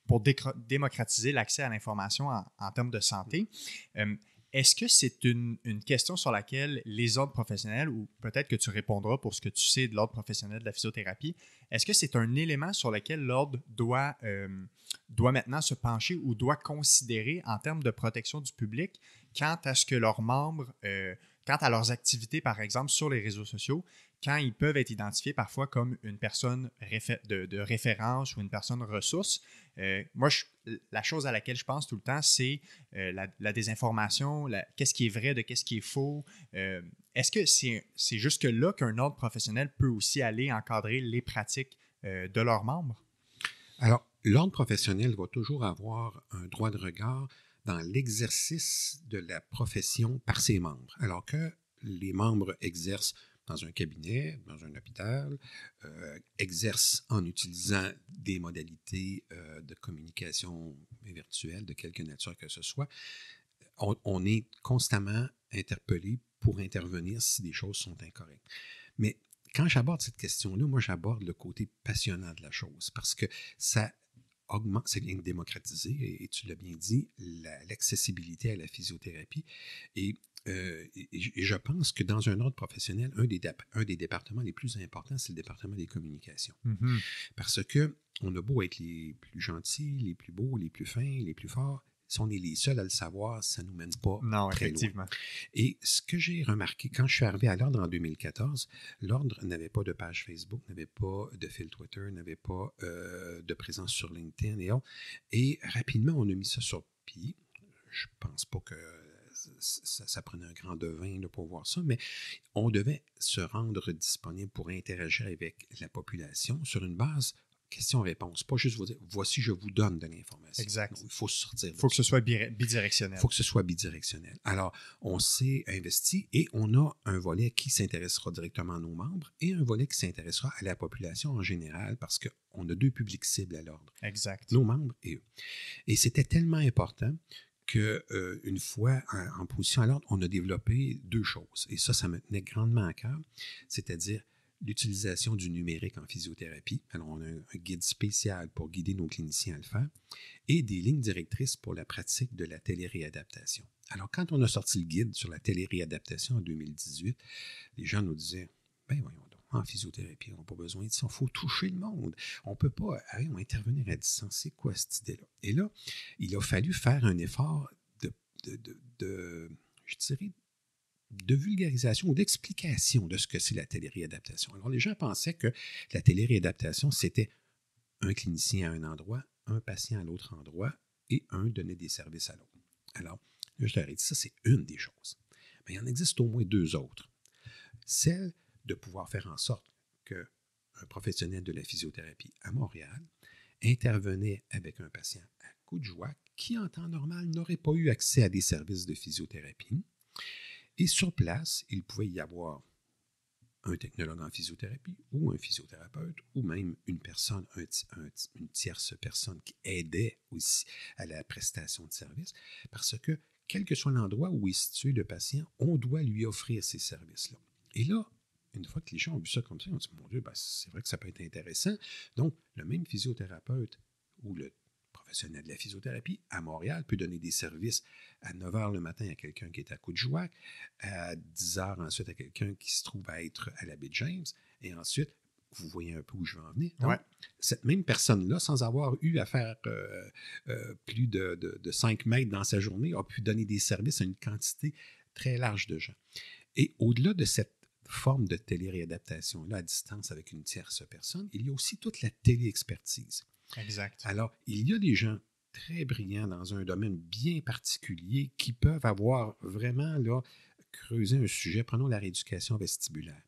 pour démocratiser l'accès à l'information en termes de santé. Est-ce que c'est une question sur laquelle les ordres professionnels, ou peut-être que tu répondras pour ce que tu sais de l'ordre professionnel de la physiothérapie, est-ce que c'est un élément sur lequel l'ordre doit maintenant se pencher ou doit considérer en termes de protection du public quant à ce que leurs membres, quant à leurs activités, par exemple, sur les réseaux sociaux, quand ils peuvent être identifiés parfois comme une personne de référence ou une personne ressource? Moi, la chose à laquelle je pense tout le temps, c'est la désinformation, qu'est-ce qui est vrai de qu'est-ce qui est faux. Est-ce que c'est jusque-là qu'un ordre professionnel peut aussi aller encadrer les pratiques de leurs membres? Alors, l'ordre professionnel va toujours avoir un droit de regard dans l'exercice de la profession par ses membres, alors que les membres exercent dans un cabinet, dans un hôpital, exercent en utilisant des modalités de communication virtuelle de quelque nature que ce soit. On est constamment interpellé pour intervenir si des choses sont incorrectes. Mais quand j'aborde cette question-là, moi, j'aborde le côté passionnant de la chose parce que ça augmente, c'est bien démocratisé, et tu l'as bien dit, l'accessibilité à la physiothérapie. Et je pense que dans un ordre professionnel, un des départements les plus importants, c'est le département des communications. Mm-hmm. Parce qu'on a beau être les plus gentils, les plus beaux, les plus fins, les plus forts, si on est les seuls à le savoir, ça ne nous mène pas très loin. Et ce que j'ai remarqué, quand je suis arrivé à l'Ordre en 2014, l'Ordre n'avait pas de page Facebook, n'avait pas de fil Twitter, n'avait pas de présence sur LinkedIn et autres. Et rapidement, on a mis ça sur pied. Je ne pense pas que ça prenait un grand devin là, pour voir ça, mais on devait se rendre disponible pour interagir avec la population sur une base question-réponse, pas juste vous dire, voici, je vous donne de l'information. Exact. Non, il faut sortir. Il faut que ce soit bidirectionnel. Il faut que ce soit bidirectionnel. Alors, on s'est investi et on a un volet qui s'intéressera directement à nos membres et un volet qui s'intéressera à la population en général parce qu'on a deux publics cibles à l'Ordre. Exact. Nos membres et eux. Et c'était tellement important qu'une fois en position à l'Ordre, on a développé deux choses. Et ça me tenait grandement à cœur, c'est-à-dire l'utilisation du numérique en physiothérapie. Alors, on a un guide spécial pour guider nos cliniciens à le faire et des lignes directrices pour la pratique de la téléréadaptation. Alors, quand on a sorti le guide sur la téléréadaptation en 2018, les gens nous disaient, ben voyons donc, en physiothérapie, on n'a pas besoin de ça, il faut toucher le monde. On ne peut pas intervenir à distance. C'est quoi cette idée-là? Et là, il a fallu faire un effort je dirais, de vulgarisation ou d'explication de ce que c'est la téléréadaptation. Alors, les gens pensaient que la téléréadaptation, c'était un clinicien à un endroit, un patient à l'autre endroit et un donnait des services à l'autre. Alors, je leur ai dit, ça, c'est une des choses. Mais il en existe au moins deux autres. Celle de pouvoir faire en sorte qu'un professionnel de la physiothérapie à Montréal intervenait avec un patient à Coudjouac qui, en temps normal, n'aurait pas eu accès à des services de physiothérapie. Et sur place, il pouvait y avoir un technologue en physiothérapie ou un physiothérapeute ou même une personne, une tierce personne qui aidait aussi à la prestation de services parce que, quel que soit l'endroit où est situé le patient, on doit lui offrir ces services-là. Et là, une fois que les gens ont vu ça comme ça, ils ont dit, mon Dieu, c'est vrai que ça peut être intéressant. Donc, le même physiothérapeute ou le professionnel de la physiothérapie à Montréal peut donner des services à 9 h le matin à quelqu'un qui est à Coudjouac, à 10 h ensuite à quelqu'un qui se trouve à être à la baie James, et ensuite, vous voyez un peu où je veux en venir. Donc, cette même personne-là, sans avoir eu à faire plus de 5 mètres dans sa journée, a pu donner des services à une quantité très large de gens. Et au-delà de cette forme de téléréadaptation-là à distance avec une tierce personne, il y a aussi toute la téléexpertise. Exact. Alors, il y a des gens très brillants dans un domaine bien particulier qui peuvent avoir vraiment creusé un sujet. Prenons la rééducation vestibulaire.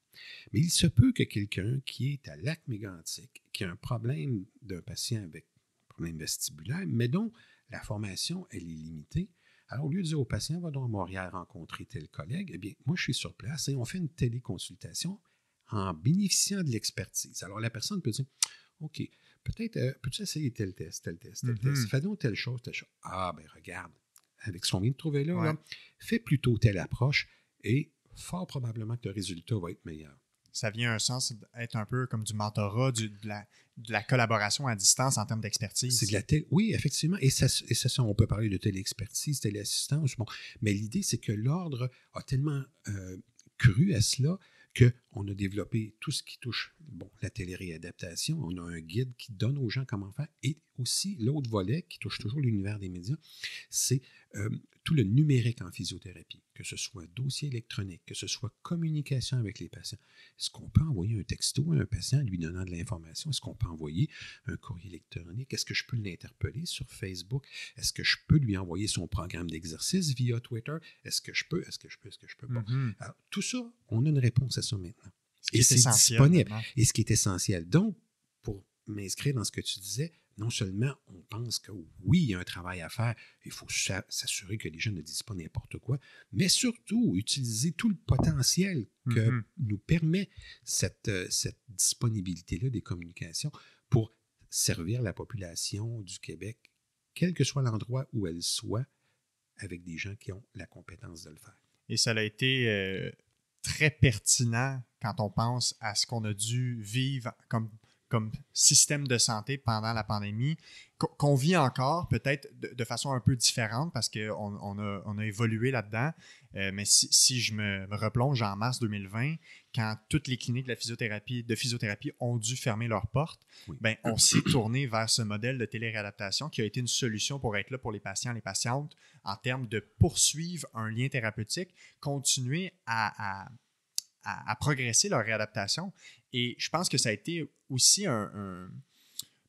Mais il se peut que quelqu'un qui est à Lac-Mégantic, qui a un problème d'un patient avec un problème vestibulaire, mais dont la formation, elle est limitée, alors au lieu de dire au patient, va donc à Montréal rencontrer tel collègue, eh bien, moi, je suis sur place et on fait une téléconsultation en bénéficiant de l'expertise. Alors, la personne peut dire, OK, peut-être, peux-tu essayer tel test, fais donc telle chose. Ah, ben regarde, avec ce qu'on vient de trouver là, fais plutôt telle approche et fort probablement que le résultat va être meilleur. Ça vient un sens être un peu comme du mentorat, de la collaboration à distance en termes d'expertise. C'est de la oui, effectivement. Et ça, on peut parler de téléexpertise, téléassistance. Bon, mais l'idée, c'est que l'Ordre a tellement cru à cela qu'on a développé tout ce qui touche la téléréadaptation. On a un guide qui donne aux gens comment faire. Et aussi, l'autre volet qui touche toujours l'univers des médias, c'est tout le numérique en physiothérapie, que ce soit dossier électronique, que ce soit communication avec les patients. Est-ce qu'on peut envoyer un texto à un patient lui donnant de l'information? Est-ce qu'on peut envoyer un courrier électronique? Est-ce que je peux l'interpeller sur Facebook? Est-ce que je peux lui envoyer son programme d'exercice via Twitter? Est-ce que je peux? Bon. Alors, tout ça, on a une réponse à ça maintenant. Et c'est disponible. Et ce qui est essentiel. Donc, pour m'inscrire dans ce que tu disais, non seulement on pense que oui, il y a un travail à faire, il faut s'assurer que les gens ne disent pas n'importe quoi, mais surtout utiliser tout le potentiel que nous permet cette disponibilité-là des communications pour servir la population du Québec, quel que soit l'endroit où elle soit, avec des gens qui ont la compétence de le faire. Et ça a été très pertinent quand on pense à ce qu'on a dû vivre comme système de santé pendant la pandémie, qu'on vit encore peut-être de façon un peu différente parce qu'on a évolué là-dedans. Mais si je me replonge en mars 2020, quand toutes les cliniques de physiothérapie ont dû fermer leurs portes, ben, on s'est tourné vers ce modèle de téléréadaptation qui a été une solution pour être là pour les patients et les patientes en termes de poursuivre un lien thérapeutique, continuer à progresser leur réadaptation. Et je pense que ça a été aussi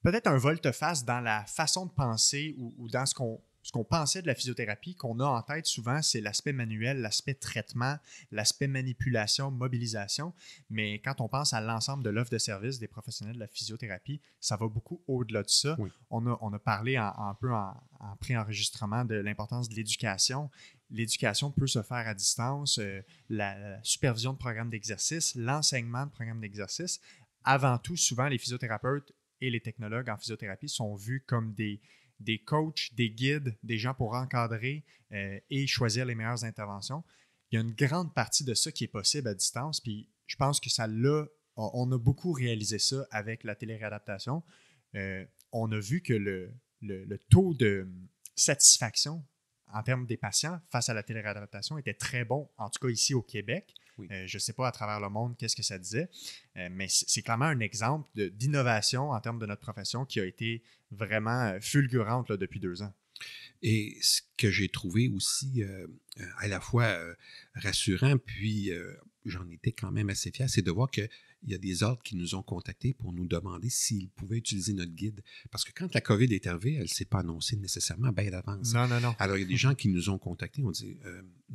peut-être un volte-face dans la façon de penser ou dans ce qu'on pensait de la physiothérapie, qu'on a en tête souvent, c'est l'aspect manuel, l'aspect traitement, l'aspect manipulation, mobilisation. Mais quand on pense à l'ensemble de l'offre de service des professionnels de la physiothérapie, ça va beaucoup au-delà de ça. Oui. On a parlé un peu en pré-enregistrement de l'importance de l'éducation. L'éducation peut se faire à distance, la supervision de programmes d'exercice, l'enseignement de programmes d'exercice. Avant tout, souvent, les physiothérapeutes et les technologues en physiothérapie sont vus comme des coachs, des guides, des gens pour encadrer et choisir les meilleures interventions. Il y a une grande partie de ça qui est possible à distance, puis je pense que on a beaucoup réalisé ça avec la téléréadaptation. On a vu que le taux de satisfaction en termes des patients face à la téléréadaptation était très bon, en tout cas ici au Québec. Oui. Je ne sais pas à travers le monde qu'est-ce que ça disait, mais c'est clairement un exemple d'innovation en termes de notre profession qui a été vraiment fulgurante là, depuis 2 ans. Et ce que j'ai trouvé aussi à la fois rassurant, puis j'en étais quand même assez fier, c'est de voir qu'il y a des ordres qui nous ont contactés pour nous demander s'ils pouvaient utiliser notre guide. Parce que quand la COVID est arrivée, elle ne s'est pas annoncée nécessairement bien d'avance. Non. Alors, il y a des gens qui nous ont contactés, on dit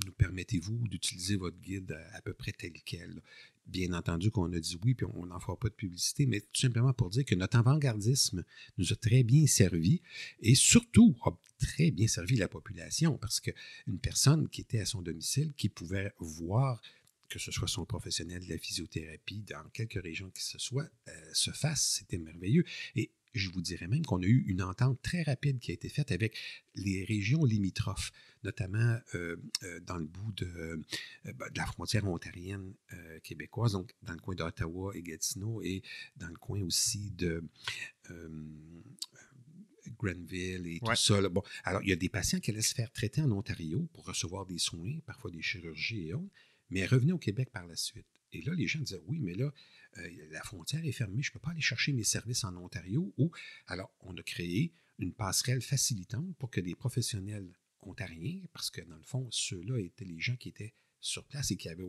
nous permettez-vous d'utiliser votre guide à peu près tel quel? Bien entendu qu'on a dit oui, puis on n'en fera pas de publicité, mais tout simplement pour dire que notre avant-gardisme nous a très bien servi et surtout a très bien servi la population parce qu'une personne qui était à son domicile, qui pouvait voir que ce soit son professionnel de la physiothérapie dans quelque région que ce soit, se fasse, c'était merveilleux. Et je vous dirais même qu'on a eu une entente très rapide qui a été faite avec les régions limitrophes, notamment dans le bout de la frontière ontarienne québécoise, donc dans le coin d'Ottawa et Gatineau, et dans le coin aussi de Grenville et tout ça. Là. Bon, alors, il y a des patients qui allaient se faire traiter en Ontario pour recevoir des soins, parfois des chirurgies et autres, mais revenaient au Québec par la suite. Et là, les gens disaient, oui, mais là, la frontière est fermée, je ne peux pas aller chercher mes services en Ontario. Alors, on a créé une passerelle facilitante pour que des professionnels ontariens, parce que dans le fond, ceux-là étaient les gens qui étaient sur place et qui avaient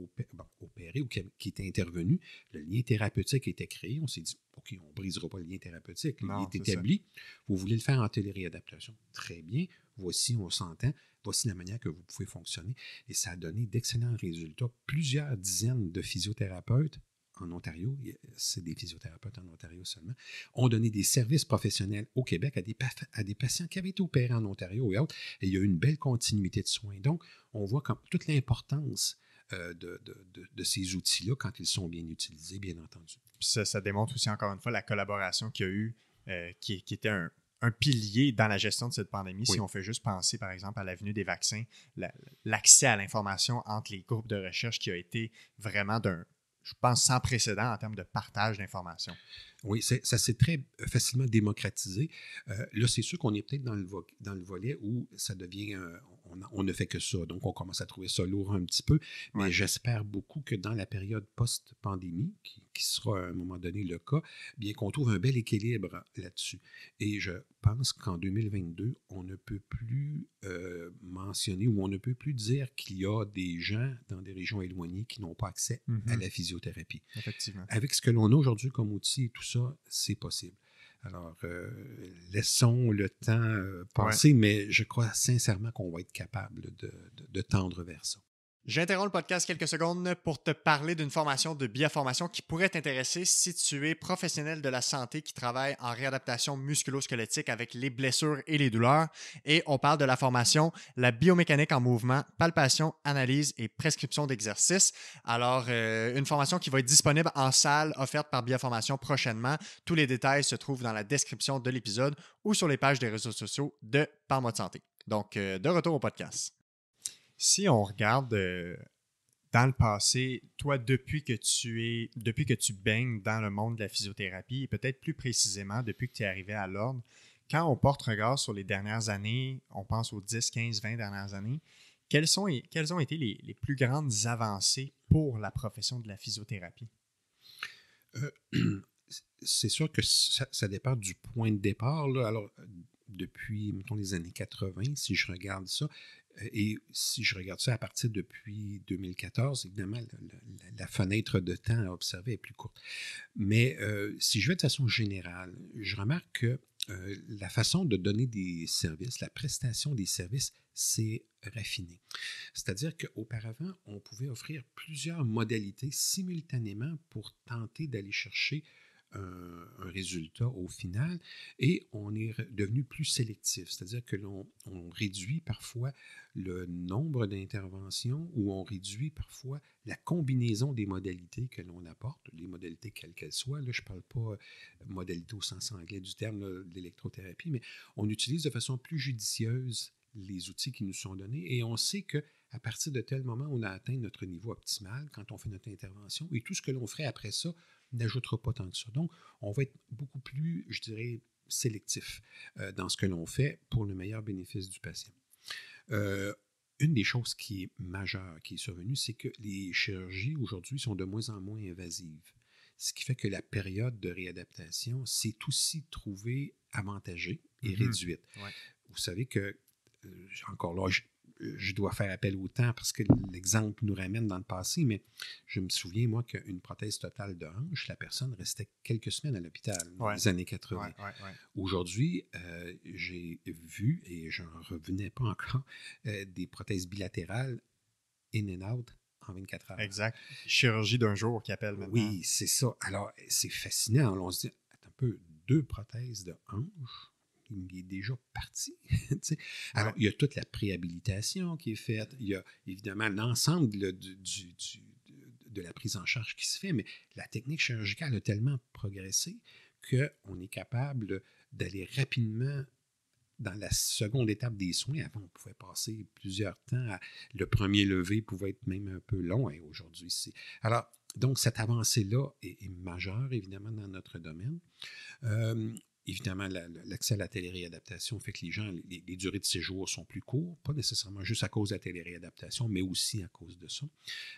opéré ou qui étaient intervenus. Le lien thérapeutique était créé. On s'est dit, OK, on ne brisera pas le lien thérapeutique. Il est établi. Vous voulez le faire en téléréadaptation. Très bien. Voici, on s'entend. Voici la manière que vous pouvez fonctionner. Et ça a donné d'excellents résultats. Plusieurs dizaines de physiothérapeutes en Ontario, c'est des physiothérapeutes en Ontario seulement, ont donné des services professionnels au Québec à des patients qui avaient été opérés en Ontario et autres. Et il y a eu une belle continuité de soins. Donc, on voit toute l'importance de ces outils-là quand ils sont bien utilisés, bien entendu. Ça démontre aussi, encore une fois, la collaboration qu'il y a eu, qui était un pilier dans la gestion de cette pandémie. Oui. Si on fait juste penser, par exemple, à l'avenue des vaccins, l'accès à l'information entre les groupes de recherche qui a été vraiment je pense, sans précédent en termes de partage d'informations. Oui, ça s'est très facilement démocratisé. Là, c'est sûr qu'on est peut-être dans le volet où ça devient... on ne fait que ça, donc on commence à trouver ça lourd un petit peu, mais j'espère beaucoup que dans la période post-pandémie, qui sera à un moment donné le cas, bien qu'on trouve un bel équilibre là-dessus. Et je pense qu'en 2022, on ne peut plus mentionner ou on ne peut plus dire qu'il y a des gens dans des régions éloignées qui n'ont pas accès à la physiothérapie. Effectivement. Avec ce que l'on a aujourd'hui comme outil et tout ça, c'est possible. Alors, laissons le temps passer, mais je crois sincèrement qu'on va être capable de tendre vers ça. J'interromps le podcast quelques secondes pour te parler d'une formation de bioformation qui pourrait t'intéresser si tu es professionnel de la santé qui travaille en réadaptation musculo-squelettique avec les blessures et les douleurs. Et on parle de la formation La biomécanique en mouvement, palpation, analyse et prescription d'exercices. Alors, une formation qui va être disponible en salle, offerte par Bioformation prochainement. Tous les détails se trouvent dans la description de l'épisode ou sur les pages des réseaux sociaux de Parle-moi de santé. Donc, de retour au podcast. Si on regarde dans le passé, toi, depuis que tu baignes dans le monde de la physiothérapie, et peut-être plus précisément depuis que tu es arrivé à l'Ordre, quand on porte regard sur les dernières années, on pense aux 10, 15, 20 dernières années, quelles ont été les plus grandes avancées pour la profession de la physiothérapie? C'est sûr que ça dépend du point de départ, là. Alors, depuis, mettons, les années 80, si je regarde ça, et si je regarde ça à partir depuis 2014, évidemment, la fenêtre de temps à observer est plus courte. Mais si je vais de façon générale, je remarque que la façon de donner des services, la prestation des services, c'est raffiné. C'est-à-dire qu'auparavant, on pouvait offrir plusieurs modalités simultanément pour tenter d'aller chercher un résultat au final, et on est devenu plus sélectif, c'est-à-dire que l'on réduit parfois le nombre d'interventions ou on réduit parfois la combinaison des modalités que l'on apporte, les modalités quelles qu'elles soient. Là, je ne parle pas modalité au sens anglais du terme de l'électrothérapie, mais on utilise de façon plus judicieuse les outils qui nous sont donnés et on sait que à partir de tel moment, on a atteint notre niveau optimal quand on fait notre intervention et tout ce que l'on ferait après ça n'ajoutera pas tant que ça. Donc, on va être beaucoup plus, je dirais, sélectif dans ce que l'on fait pour le meilleur bénéfice du patient. Une des choses qui est majeure, qui est survenue, c'est que les chirurgies aujourd'hui sont de moins en moins invasives. Ce qui fait que la période de réadaptation s'est aussi trouvée avantagée et réduite. Ouais. Vous savez que, encore là, je dois faire appel au temps parce que l'exemple nous ramène dans le passé, mais je me souviens, moi, qu'une prothèse totale de hanche, la personne restait quelques semaines à l'hôpital dans les années 80. Ouais. Aujourd'hui, j'ai vu, et je n'en revenais pas encore, des prothèses bilatérales in and out en 24 heures. Exact. Chirurgie d'un jour qui appelle maintenant. Oui, c'est ça. Alors, c'est fascinant. On se dit, attends un peu, 2 prothèses de hanche, il est déjà parti. Alors, il y a toute la préhabilitation qui est faite. Il y a évidemment l'ensemble de la prise en charge qui se fait, mais la technique chirurgicale a tellement progressé qu'on est capable d'aller rapidement dans la seconde étape des soins. Avant, on pouvait passer plusieurs temps. Le premier levé pouvait être même un peu long. Et aujourd'hui, c'est... Alors, donc, cette avancée-là est majeure, évidemment, dans notre domaine. Évidemment, l'accès à la téléréadaptation fait que les gens, les durées de séjour sont plus courtes, pas nécessairement juste à cause de la téléréadaptation, mais aussi à cause de ça.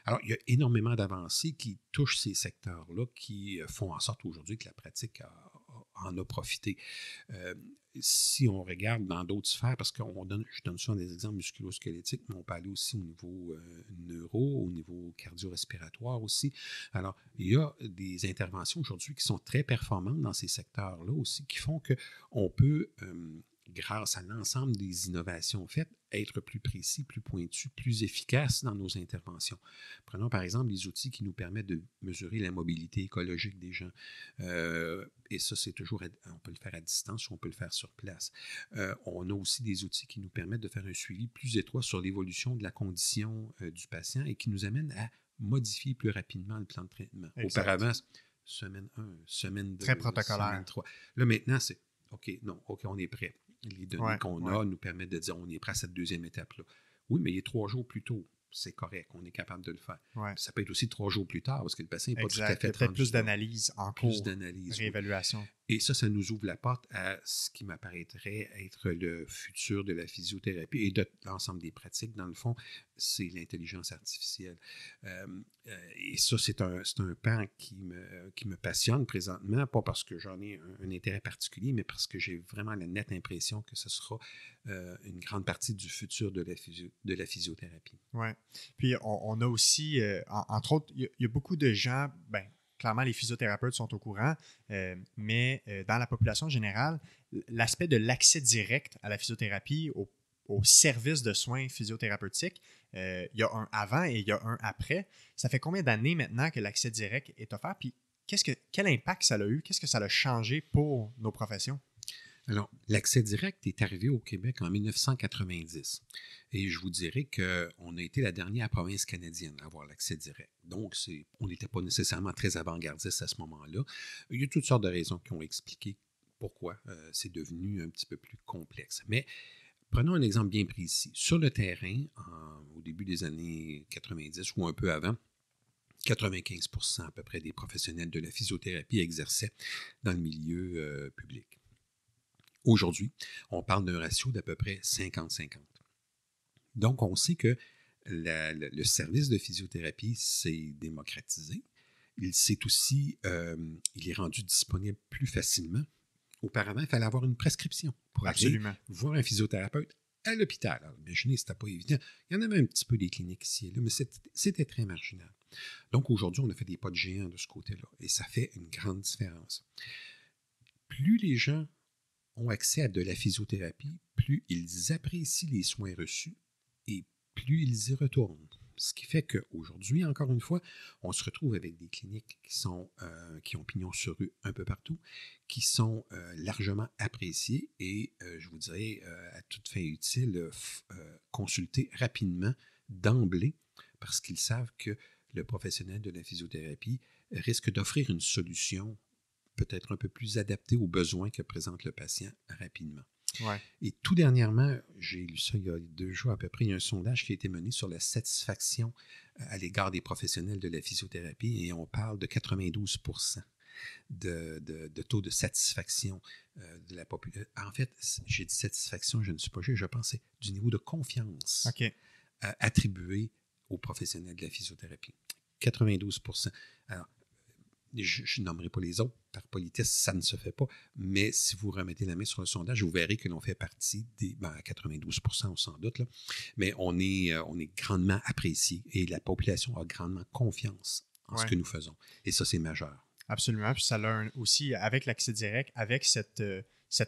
Alors, il y a énormément d'avancées qui touchent ces secteurs-là, qui font en sorte aujourd'hui que la pratique en a profité. Si on regarde dans d'autres sphères, parce que je donne souvent des exemples musculo-squelettiques, mais on peut aller aussi au niveau neuro, au niveau cardio-respiratoire aussi. Alors, il y a des interventions aujourd'hui qui sont très performantes dans ces secteurs-là aussi, qui font qu'on peut, grâce à l'ensemble des innovations faites, être plus précis, plus pointu, plus efficace dans nos interventions. Prenons par exemple les outils qui nous permettent de mesurer la mobilité écologique des gens. Et ça, c'est toujours, on peut le faire à distance ou on peut le faire sur place. On a aussi des outils qui nous permettent de faire un suivi plus étroit sur l'évolution de la condition du patient et qui nous amènent à modifier plus rapidement le plan de traitement. Exact. Auparavant, semaine 1, semaine 2, très protocolaire. Semaine 3. Là, maintenant, c'est OK, on est prêt. Les données qu'on a nous permettent de dire on est prêt à cette deuxième étape-là. Oui, mais il est 3 jours plus tôt. C'est correct, on est capable de le faire. Ouais. Ça peut être aussi 3 jours plus tard parce que le patient n'est pas tout à fait peut-être plus d'analyse en cours. Plus d'analyse. Réévaluation. Oui. Et ça nous ouvre la porte à ce qui m'apparaîtrait être le futur de la physiothérapie et de l'ensemble des pratiques. Dans le fond, c'est l'intelligence artificielle. Et ça, c'est un pan qui me passionne présentement, pas parce que j'en ai un intérêt particulier, mais parce que j'ai vraiment la nette impression que ce sera une grande partie du futur de la physiothérapie. Oui. Puis, on a aussi, entre autres, il y a beaucoup de gens, clairement, les physiothérapeutes sont au courant, mais dans la population générale, l'aspect de l'accès direct à la physiothérapie, au service de soins physiothérapeutiques, il y a un avant et il y a un après. Ça fait combien d'années maintenant que l'accès direct est offert? Puis quel impact ça a eu? Qu'est-ce que ça a changé pour nos professions? Alors, l'accès direct est arrivé au Québec en 1990. Et je vous dirais qu'on a été la dernière province canadienne à avoir l'accès direct. Donc, on n'était pas nécessairement très avant-gardiste à ce moment-là. Il y a toutes sortes de raisons qui ont expliqué pourquoi c'est devenu un petit peu plus complexe. Mais prenons un exemple bien précis. Sur le terrain, au début des années 90 ou un peu avant, 95% à peu près des professionnels de la physiothérapie exerçaient dans le milieu public. Aujourd'hui, on parle d'un ratio d'à peu près 50-50. Donc, on sait que le service de physiothérapie s'est démocratisé. Il est rendu disponible plus facilement. Auparavant, il fallait avoir une prescription pour aller voir un physiothérapeute à l'hôpital. Alors, imaginez, c'était pas évident. Il y en avait un petit peu des cliniques ici et là, mais c'était très marginal. Donc, aujourd'hui, on a fait des pas de géant de ce côté-là et ça fait une grande différence. Plus les gens ont accès à de la physiothérapie, plus ils apprécient les soins reçus et plus ils y retournent. Ce qui fait qu'aujourd'hui, encore une fois, on se retrouve avec des cliniques qui ont pignon sur rue un peu partout, qui sont largement appréciées et, je vous dirais, à toute fin utile, consulter rapidement d'emblée parce qu'ils savent que le professionnel de la physiothérapie risque d'offrir une solution peut-être un peu plus adapté aux besoins que présente le patient rapidement. Ouais. Et tout dernièrement, j'ai lu ça il y a 2 jours à peu près, il y a un sondage qui a été mené sur la satisfaction à l'égard des professionnels de la physiothérapie et on parle de 92% de taux de satisfaction de la population. En fait, j'ai dit satisfaction, je ne suis pas juste, je pense que c'est du niveau de confiance attribué aux professionnels de la physiothérapie. 92%. Alors, je ne nommerai pas les autres, par politesse, ça ne se fait pas, mais si vous remettez la main sur le sondage, vous verrez que l'on fait partie à 92% sans doute, là, mais on est grandement apprécié et la population a grandement confiance en ce que nous faisons. Et ça, c'est majeur. Absolument, puis ça a aussi, avec l'accès direct, avec cette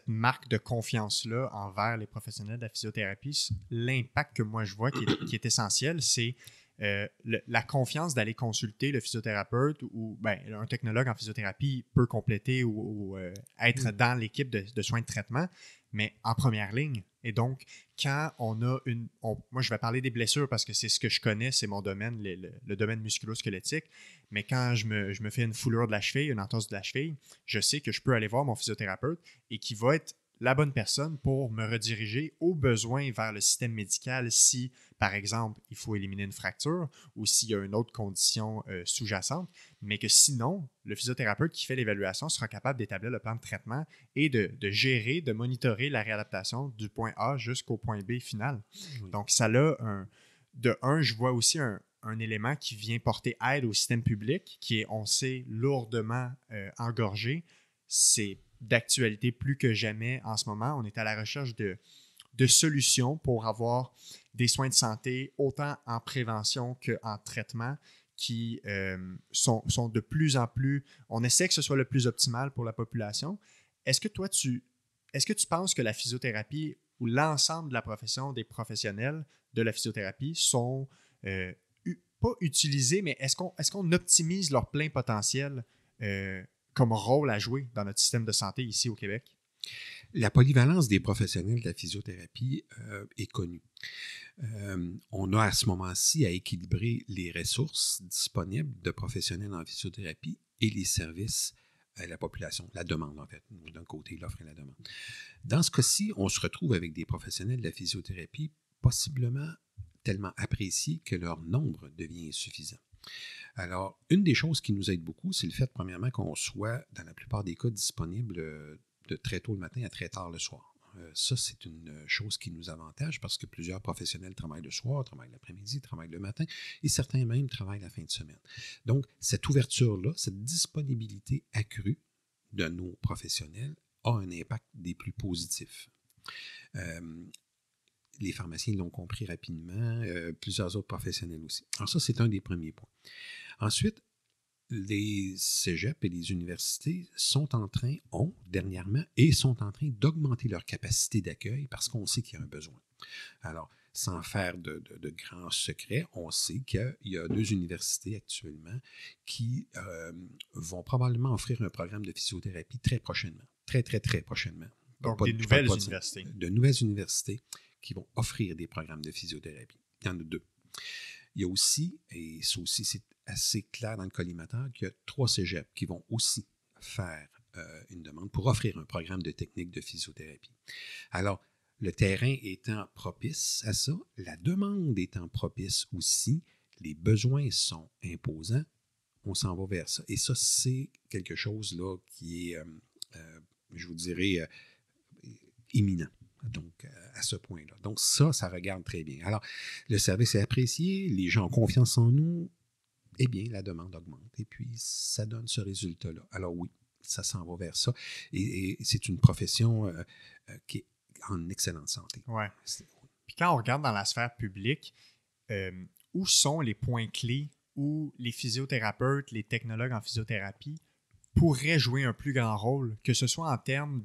marque de confiance-là envers les professionnels de la physiothérapie, l'impact que moi je vois qui est essentiel, c'est la confiance d'aller consulter le physiothérapeute ou un technologue en physiothérapie peut compléter ou être dans l'équipe de soins de traitement, mais en première ligne. Et donc, quand on a moi, je vais parler des blessures parce que c'est ce que je connais, c'est mon domaine, le domaine musculo-squelettique, mais quand je me fais une foulure de la cheville, une entorse de la cheville, je sais que je peux aller voir mon physiothérapeute et qui va être la bonne personne pour me rediriger au besoin vers le système médical si, par exemple, il faut éliminer une fracture ou s'il y a une autre condition sous-jacente, mais que sinon, le physiothérapeute qui fait l'évaluation sera capable d'établir le plan de traitement et de gérer, de monitorer la réadaptation du point A jusqu'au point B final. Oui. Donc, ça a je vois aussi un élément qui vient porter aide au système public qui est, on sait, lourdement engorgé. C'est d'actualité plus que jamais en ce moment. On est à la recherche de solutions pour avoir des soins de santé autant en prévention qu'en traitement qui sont de plus en plus... On essaie que ce soit le plus optimal pour la population. Est-ce que tu penses que la physiothérapie ou l'ensemble de la profession des professionnels de la physiothérapie sont pas utilisés, mais est-ce qu'on optimise leur plein potentiel comme rôle à jouer dans notre système de santé ici au Québec? La polyvalence des professionnels de la physiothérapie est connue. On a à ce moment-ci à équilibrer les ressources disponibles de professionnels en physiothérapie et les services à la population, la demande en fait, d'un côté l'offre et la demande. Dans ce cas-ci, on se retrouve avec des professionnels de la physiothérapie possiblement tellement appréciés que leur nombre devient insuffisant. Alors, une des choses qui nous aide beaucoup, c'est le fait, premièrement, qu'on soit, dans la plupart des cas, disponible de très tôt le matin à très tard le soir. Ça, c'est une chose qui nous avantage parce que plusieurs professionnels travaillent le soir, travaillent l'après-midi, travaillent le matin et certains même travaillent la fin de semaine. Donc, cette ouverture-là, cette disponibilité accrue de nos professionnels a un impact des plus positifs. Les pharmaciens l'ont compris rapidement, plusieurs autres professionnels aussi. Alors ça, c'est un des premiers points. Ensuite, les cégeps et les universités ont dernièrement, sont en train d'augmenter leur capacité d'accueil parce qu'on sait qu'il y a un besoin. Alors, sans faire de grands secrets, on sait qu'il y a 2 universités actuellement qui vont probablement offrir un programme de physiothérapie très prochainement. Très, très, très prochainement. Donc, des nouvelles universités. De nouvelles universités qui vont offrir des programmes de physiothérapie. Il y en a 2. Il y a aussi, et ça aussi c'est assez clair dans le collimateur, qu'il y a 3 cégeps qui vont aussi faire une demande pour offrir un programme de technique de physiothérapie. Alors, le terrain étant propice à ça, la demande étant propice aussi, les besoins sont imposants, on s'en va vers ça. Et ça, c'est quelque chose là qui est, je vous dirais, imminent. Donc, à ce point-là. Donc, ça regarde très bien. Alors, le service est apprécié, les gens ont confiance en nous, eh bien, la demande augmente. Et puis, ça donne ce résultat-là. Alors oui, ça s'en va vers ça. Et c'est une profession qui est en excellente santé. Ouais. Puis quand on regarde dans la sphère publique, où sont les points clés où les physiothérapeutes, les technologues en physiothérapie pourraient jouer un plus grand rôle, que ce soit en termes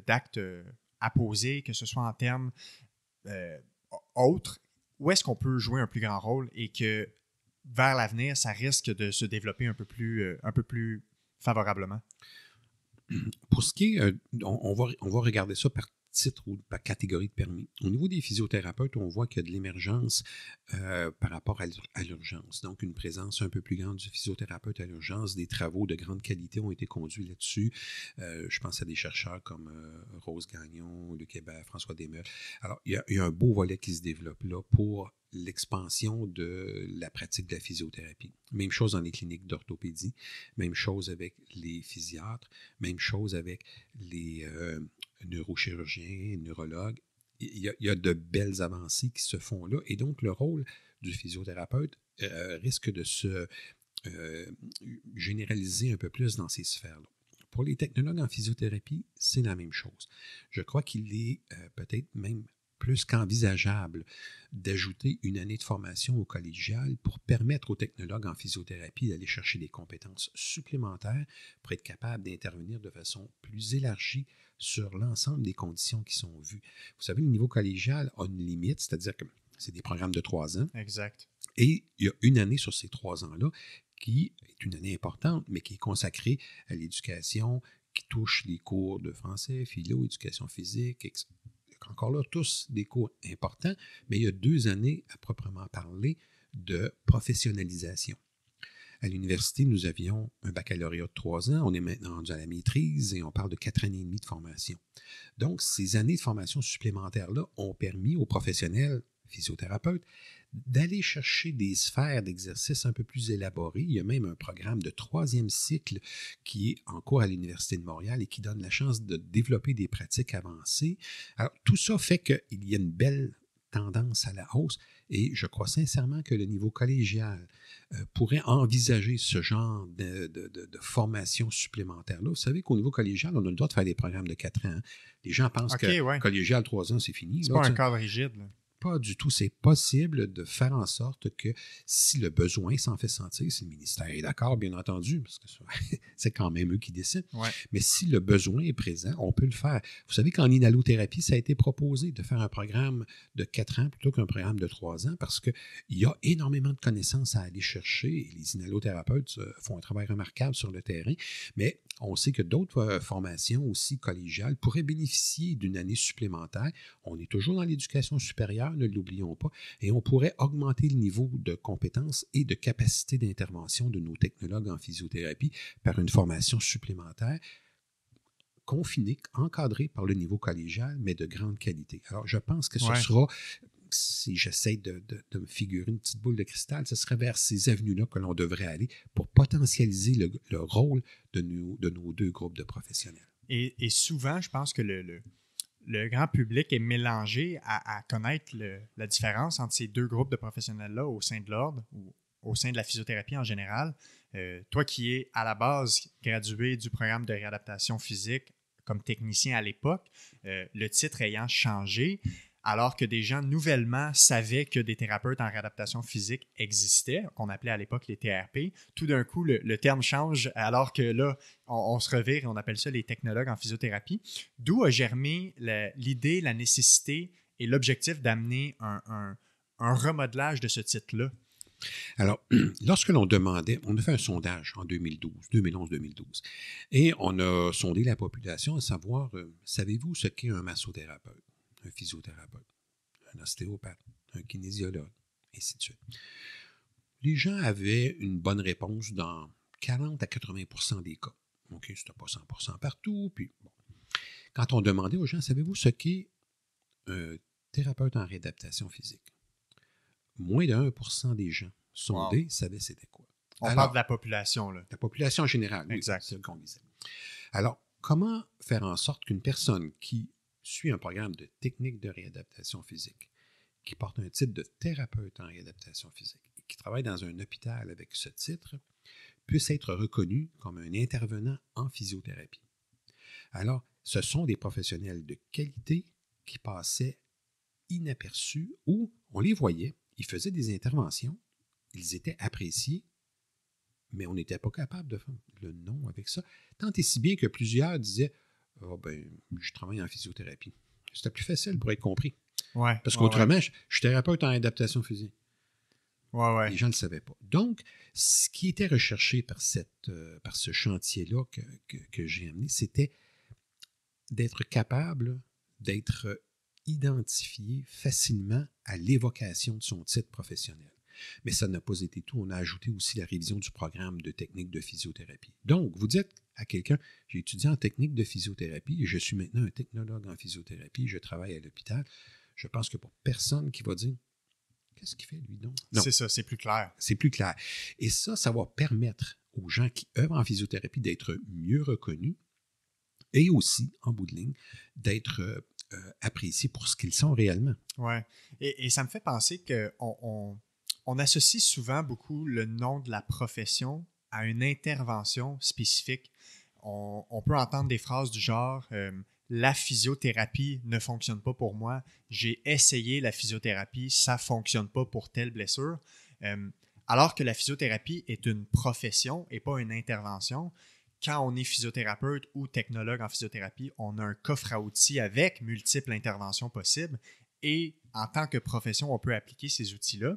d'actes à poser, que ce soit en termes autres, où est-ce qu'on peut jouer un plus grand rôle et que vers l'avenir, ça risque de se développer un peu plus favorablement? Pour ce qui est, on va regarder ça par titre ou par catégorie de permis. Au niveau des physiothérapeutes, on voit qu'il y a de l'émergence par rapport à l'urgence. Donc, une présence un peu plus grande du physiothérapeute à l'urgence. Des travaux de grande qualité ont été conduits là-dessus. Je pense à des chercheurs comme Rose Gagnon, Luc Hébert, François Desmeules. Alors, il y a un beau volet qui se développe là pour l'expansion de la pratique de la physiothérapie. Même chose dans les cliniques d'orthopédie, même chose avec les physiatres, même chose avec les neurochirurgiens, neurologues. Il y a de belles avancées qui se font là. Et donc, le rôle du physiothérapeute risque de se généraliser un peu plus dans ces sphères-là. Pour les technologues en physiothérapie, c'est la même chose. Je crois qu'il est peut-être même plus qu'envisageable d'ajouter une année de formation au collégial pour permettre aux technologues en physiothérapie d'aller chercher des compétences supplémentaires pour être capables d'intervenir de façon plus élargie sur l'ensemble des conditions qui sont vues. Vous savez, le niveau collégial a une limite, c'est-à-dire que c'est des programmes de 3 ans. Exact. Et il y a une année sur ces 3 ans-là qui est une année importante, mais qui est consacrée à l'éducation, qui touche les cours de français, philo, éducation physique, etc. Encore là, tous des cours importants, mais il y a 2 années à proprement parler de professionnalisation. À l'université, nous avions un baccalauréat de 3 ans. On est maintenant rendu à la maîtrise et on parle de 4 années et demie de formation. Donc, ces années de formation supplémentaires-là ont permis aux professionnels physiothérapeutes d'aller chercher des sphères d'exercice un peu plus élaborées. Il y a même un programme de 3e cycle qui est en cours à l'Université de Montréal et qui donne la chance de développer des pratiques avancées. Alors, tout ça fait qu'il y a une belle tendance à la hausse et je crois sincèrement que le niveau collégial pourrait envisager ce genre de formation supplémentaire-là. Vous savez qu'au niveau collégial, on a le droit de faire des programmes de 4 ans. Les gens pensent que collégial 3 ans, c'est fini. C'est pas un cadre rigide, là. Pas du tout. C'est possible de faire en sorte que si le besoin s'en fait sentir, si le ministère est d'accord, bien entendu, parce que c'est quand même eux qui décident, mais si le besoin est présent, on peut le faire. Vous savez qu'en inhalothérapie, ça a été proposé de faire un programme de 4 ans plutôt qu'un programme de 3 ans parce qu'il y a énormément de connaissances à aller chercher et les inhalothérapeutes font un travail remarquable sur le terrain, mais on sait que d'autres formations aussi collégiales pourraient bénéficier d'une année supplémentaire. On est toujours dans l'éducation supérieure, ne l'oublions pas, et on pourrait augmenter le niveau de compétences et de capacité d'intervention de nos technologues en physiothérapie par une formation supplémentaire confinée, encadrée par le niveau collégial, mais de grande qualité. Alors, je pense que ce sera, si j'essaie de me figurer une petite boule de cristal, ce serait vers ces avenues-là que l'on devrait aller pour potentialiser le rôle de nos 2 groupes de professionnels. Et souvent, je pense que le grand public est mélangé à connaître la différence entre ces 2 groupes de professionnels-là au sein de l'ordre ou au sein de la physiothérapie en général. Toi qui es à la base gradué du programme de réadaptation physique comme technicien à l'époque, le titre ayant changé, alors que des gens nouvellement savaient que des thérapeutes en réadaptation physique existaient, qu'on appelait à l'époque les TRP. Tout d'un coup, le terme change, alors que là, on se revire et on appelle ça les technologues en physiothérapie. D'où a germé l'idée, la nécessité et l'objectif d'amener un remodelage de ce titre-là? Alors, lorsque l'on demandait, on a fait un sondage en 2011-2012, et on a sondé la population à savoir, savez-vous ce qu'est un massothérapeute, un physiothérapeute, un ostéopathe, un kinésiologue, et ainsi de suite. Les gens avaient une bonne réponse dans 40 à 80 des cas. OK, c'était pas 100% partout, puis bon. Quand on demandait aux gens, savez-vous ce qu'est un thérapeute en réadaptation physique? Moins de 1% des gens sondés savaient c'était quoi. On parle de la population, là. La population générale, oui, exact. c'est ce qu'on disait. Alors, comment faire en sorte qu'une personne qui suit un programme de technique de réadaptation physique, qui porte un titre de thérapeute en réadaptation physique, et qui travaille dans un hôpital avec ce titre, puisse être reconnue comme un intervenant en physiothérapie? Alors, ce sont des professionnels de qualité qui passaient inaperçus ou on les voyait, ils faisaient des interventions, ils étaient appréciés, mais on n'était pas capable de faire le nom avec ça. Tant et si bien que plusieurs disaient « oh ben, je travaille en physiothérapie ». C'était plus facile pour être compris. Ouais, parce qu'autrement, je suis thérapeute en adaptation physique. Les gens ne le savaient pas. Donc, ce qui était recherché par ce chantier-là que j'ai amené, c'était d'être capable d'être identifié facilement à l'évocation de son titre professionnel. Mais ça n'a pas été tout. On a ajouté aussi la révision du programme de technique de physiothérapie. Donc, vous dites à quelqu'un, j'ai étudié en technique de physiothérapie et je suis maintenant un technologue en physiothérapie, je travaille à l'hôpital. Je pense qu'il n'y a pas personne qui va dire, qu'est-ce qu'il fait lui donc? Non. C'est ça, c'est plus clair. C'est plus clair. Et ça va permettre aux gens qui œuvrent en physiothérapie d'être mieux reconnus et aussi, en bout de ligne, d'être appréciés pour ce qu'ils sont réellement. Oui. Et ça me fait penser qu'on associe souvent beaucoup le nom de la profession à une intervention spécifique. On peut entendre des phrases du genre la physiothérapie ne fonctionne pas pour moi, j'ai essayé la physiothérapie, ça ne fonctionne pas pour telle blessure. Alors que la physiothérapie est une profession et pas une intervention. Quand on est physiothérapeute ou technologue en physiothérapie, on a un coffre à outils avec multiples interventions possibles et en tant que profession, on peut appliquer ces outils-là.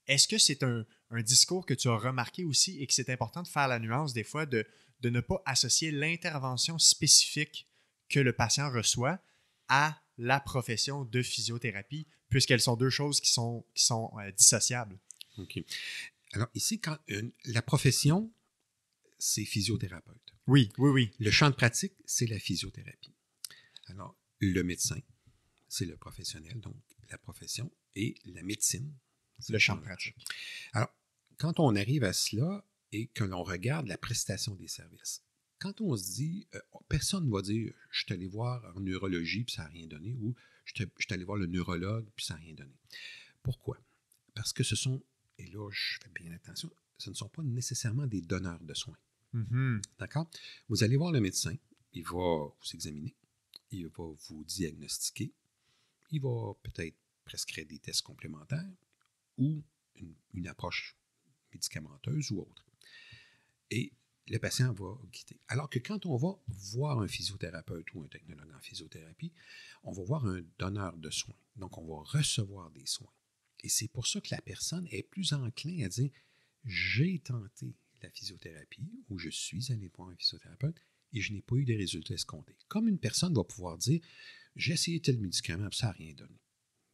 Est-ce que c'est un discours que tu as remarqué aussi et que c'est important de faire la nuance des fois de ne pas associer l'intervention spécifique que le patient reçoit à la profession de physiothérapie, puisqu'elles sont deux choses qui sont dissociables? OK. Alors ici, quand la profession, c'est physiothérapeute. Oui. Le champ de pratique, c'est la physiothérapie. Alors, le médecin, c'est le professionnel, donc la profession, et la médecine, c'est le champ de pratique. Alors, quand on arrive à cela et que l'on regarde la prestation des services, quand on se dit, personne ne va dire « je suis allé voir en neurologie puis ça n'a rien donné » ou « je suis allé voir le neurologue puis ça n'a rien donné ». Pourquoi? Parce que ce sont, et là je fais bien attention, ce ne sont pas nécessairement des donneurs de soins. Mm-hmm. D'accord? Vous allez voir le médecin, il va vous examiner, il va vous diagnostiquer, il va peut-être prescrire des tests complémentaires ou une approche médicamenteuse ou autre. Et le patient va quitter. Alors que quand on va voir un physiothérapeute ou un technologue en physiothérapie, on va voir un donneur de soins. Donc, on va recevoir des soins. Et c'est pour ça que la personne est plus enclin à dire « j'ai tenté la physiothérapie ou je suis allé voir un physiothérapeute et je n'ai pas eu des résultats escomptés. » Comme une personne va pouvoir dire « j'ai essayé tel médicament et ça n'a rien donné. »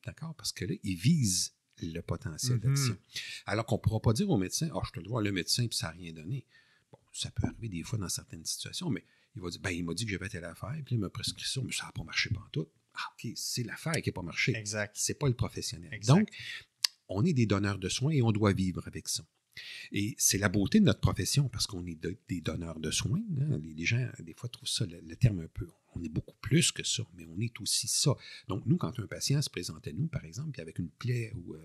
D'accord? Parce que là, il vise le potentiel d'action. Alors qu'on ne pourra pas dire au médecin « ah, je te le vois le médecin et ça n'a rien donné. » Bon, ça peut arriver des fois dans certaines situations, mais il va dire, il m'a dit que j'avais telle affaire, puis il m'a prescrit ça, mais ça n'a pas marché pantoute. Ah, OK, c'est l'affaire qui n'a pas marché. Exact. C'est pas le professionnel. Exact. Donc, on est des donneurs de soins et on doit vivre avec ça. Et c'est la beauté de notre profession parce qu'on est des donneurs de soins. Hein. Les gens, des fois, trouvent ça, le terme un peu. On est beaucoup plus que ça, mais on est aussi ça. Donc, nous, quand un patient se présente à nous, par exemple, puis avec une plaie ou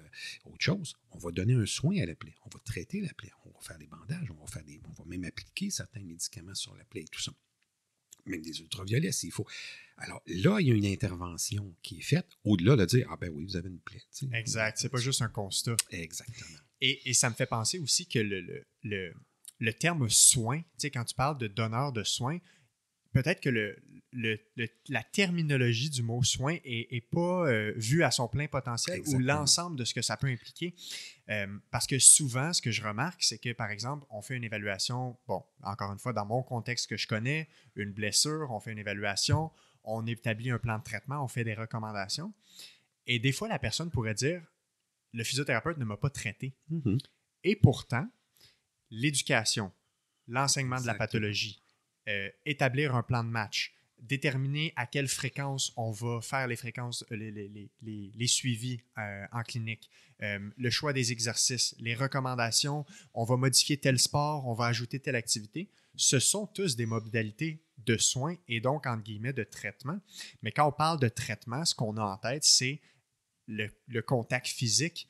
autre chose, on va donner un soin à la plaie. On va traiter la plaie. On va faire des bandages, on va même appliquer certains médicaments sur la plaie et tout ça. même des ultraviolets s'il faut. Alors là, il y a une intervention qui est faite au-delà de dire « Ah ben oui, vous avez une plaie. » Exact, c'est pas juste un constat. Exactement. Et ça me fait penser aussi que le terme soin, quand tu parles de donneur de soins, peut-être que la terminologie du mot soin est pas vue à son plein potentiel. Exactement. Ou l'ensemble de ce que ça peut impliquer. Parce que souvent, ce que je remarque, c'est que, par exemple, on fait une évaluation, bon, encore une fois, dans mon contexte que je connais, une blessure, on fait une évaluation, on établit un plan de traitement, on fait des recommandations. Et des fois, la personne pourrait dire, le physiothérapeute ne m'a pas traité. Mm-hmm. Et pourtant, l'éducation, l'enseignement de la pathologie, établir un plan de match, déterminer à quelle fréquence on va faire les suivis en clinique, le choix des exercices, les recommandations, on va modifier tel sport, on va ajouter telle activité. Ce sont tous des modalités de soins et donc, entre guillemets, de traitement. Mais quand on parle de traitement, ce qu'on a en tête, c'est le contact physique,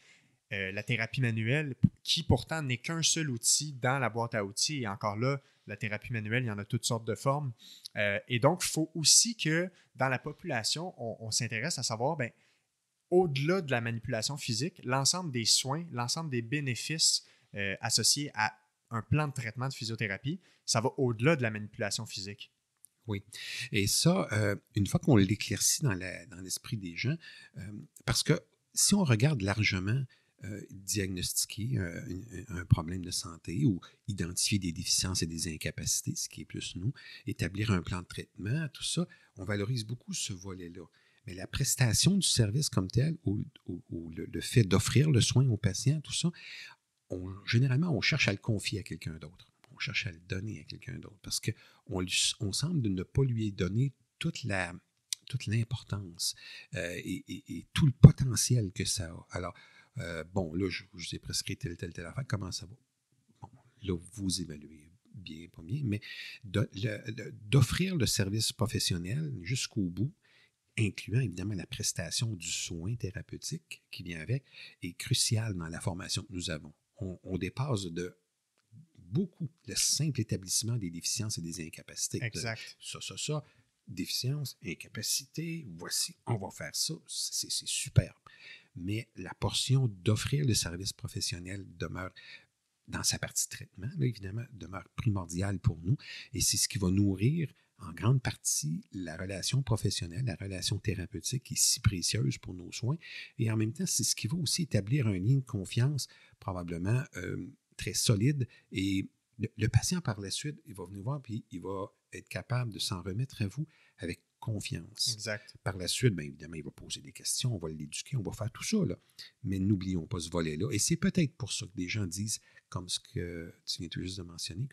la thérapie manuelle, qui pourtant n'est qu'un seul outil dans la boîte à outils. Et encore là, la thérapie manuelle, il y en a toutes sortes de formes. Et donc, il faut aussi que dans la population, on s'intéresse à savoir, au-delà de la manipulation physique, l'ensemble des soins, l'ensemble des bénéfices associés à un plan de traitement de physiothérapie, ça va au-delà de la manipulation physique. Oui. Et ça, une fois qu'on l'éclaircit dans l'esprit des gens, parce que si on regarde largement diagnostiquer un problème de santé ou identifier des déficiences et des incapacités, ce qui est plus nous, établir un plan de traitement, tout ça, on valorise beaucoup ce volet-là. Mais la prestation du service comme tel ou le fait d'offrir le soin aux patients, tout ça, généralement, on cherche à le confier à quelqu'un d'autre. On cherche à le donner à quelqu'un d'autre parce qu'on semble de ne pas lui donner toute l'importance et tout le potentiel que ça a. Alors, bon, là, je vous ai prescrit telle affaire. Comment ça va? Bon, là, vous évaluez bien, pas bien, mais d'offrir le service professionnel jusqu'au bout, incluant évidemment la prestation du soin thérapeutique qui vient avec, est crucial dans la formation que nous avons. On dépasse de beaucoup le simple établissement des déficiences et des incapacités. Exact. Ça, déficience, incapacité, voici, on va faire ça, c'est superbe. Mais la portion d'offrir le service professionnel demeure, dans sa partie traitement, là, évidemment, demeure primordiale pour nous. Et c'est ce qui va nourrir en grande partie la relation professionnelle, la relation thérapeutique qui est si précieuse pour nos soins. Et en même temps, c'est ce qui va aussi établir un lien de confiance probablement très solide. Et le patient, par la suite, il va venir voir puis il va être capable de s'en remettre à vous avec confiance. Exact. Par la suite, bien évidemment, il va poser des questions, on va l'éduquer, on va faire tout ça, là. Mais n'oublions pas ce volet-là. Et c'est peut-être pour ça que des gens disent, comme ce que tu viens tout juste de mentionner,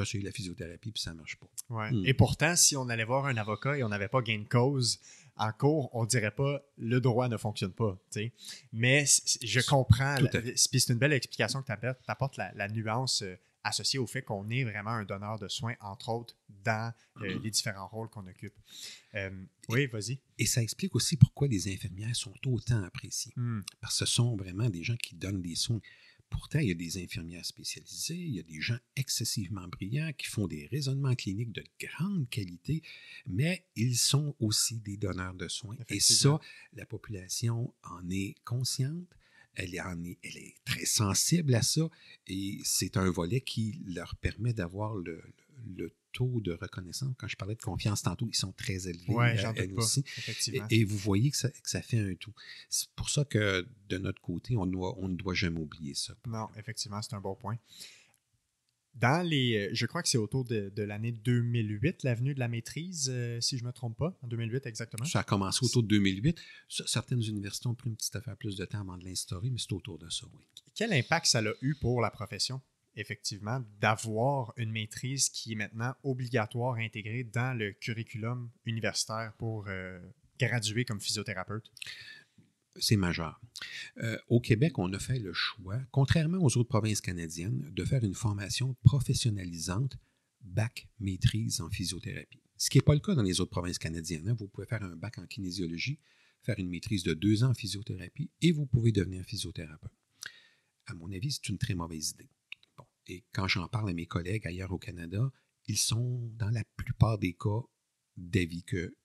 j'ai eu la physiothérapie puis ça ne marche pas. Ouais. Et pourtant, si on allait voir un avocat et on n'avait pas gain de cause en cours, on ne dirait pas le droit ne fonctionne pas. T'sais. Mais je comprends. Puis c'est une belle explication que tu apportes la nuance associée au fait qu'on est vraiment un donneur de soins, entre autres, dans les différents rôles qu'on occupe. Oui, vas-y. Et ça explique aussi pourquoi les infirmières sont autant appréciées. Parce que ce sont vraiment des gens qui donnent des soins. Pourtant, il y a des infirmières spécialisées, il y a des gens excessivement brillants qui font des raisonnements cliniques de grande qualité, mais ils sont aussi des donneurs de soins. Et ça, la population en est consciente, elle est très sensible à ça, et c'est un volet qui leur permet d'avoir le taux de reconnaissance. Quand je parlais de confiance tantôt, ils sont très élevés. Oui, j'en doute pas, aussi. Effectivement. Et vous voyez que ça fait un tout. C'est pour ça que de notre côté, on ne doit jamais oublier ça. Non, effectivement, c'est un bon point. Je crois que c'est autour de l'année 2008, l'avenue de la maîtrise, si je ne me trompe pas, en 2008 exactement. Ça a commencé autour de 2008. Certaines universités ont pris une petite affaire plus de temps avant de l'instaurer, mais c'est autour de ça, oui. Quel impact ça a eu pour la profession? Effectivement, d'avoir une maîtrise qui est maintenant obligatoire à intégrer dans le curriculum universitaire pour graduer comme physiothérapeute? C'est majeur. Au Québec, on a fait le choix, contrairement aux autres provinces canadiennes, de faire une formation professionnalisante bac maîtrise en physiothérapie. Ce qui n'est pas le cas dans les autres provinces canadiennes. Hein. Vous pouvez faire un bac en kinésiologie, faire une maîtrise de 2 ans en physiothérapie et vous pouvez devenir physiothérapeute. À mon avis, c'est une très mauvaise idée. Et quand j'en parle à mes collègues ailleurs au Canada, ils sont, dans la plupart des cas, d'avis que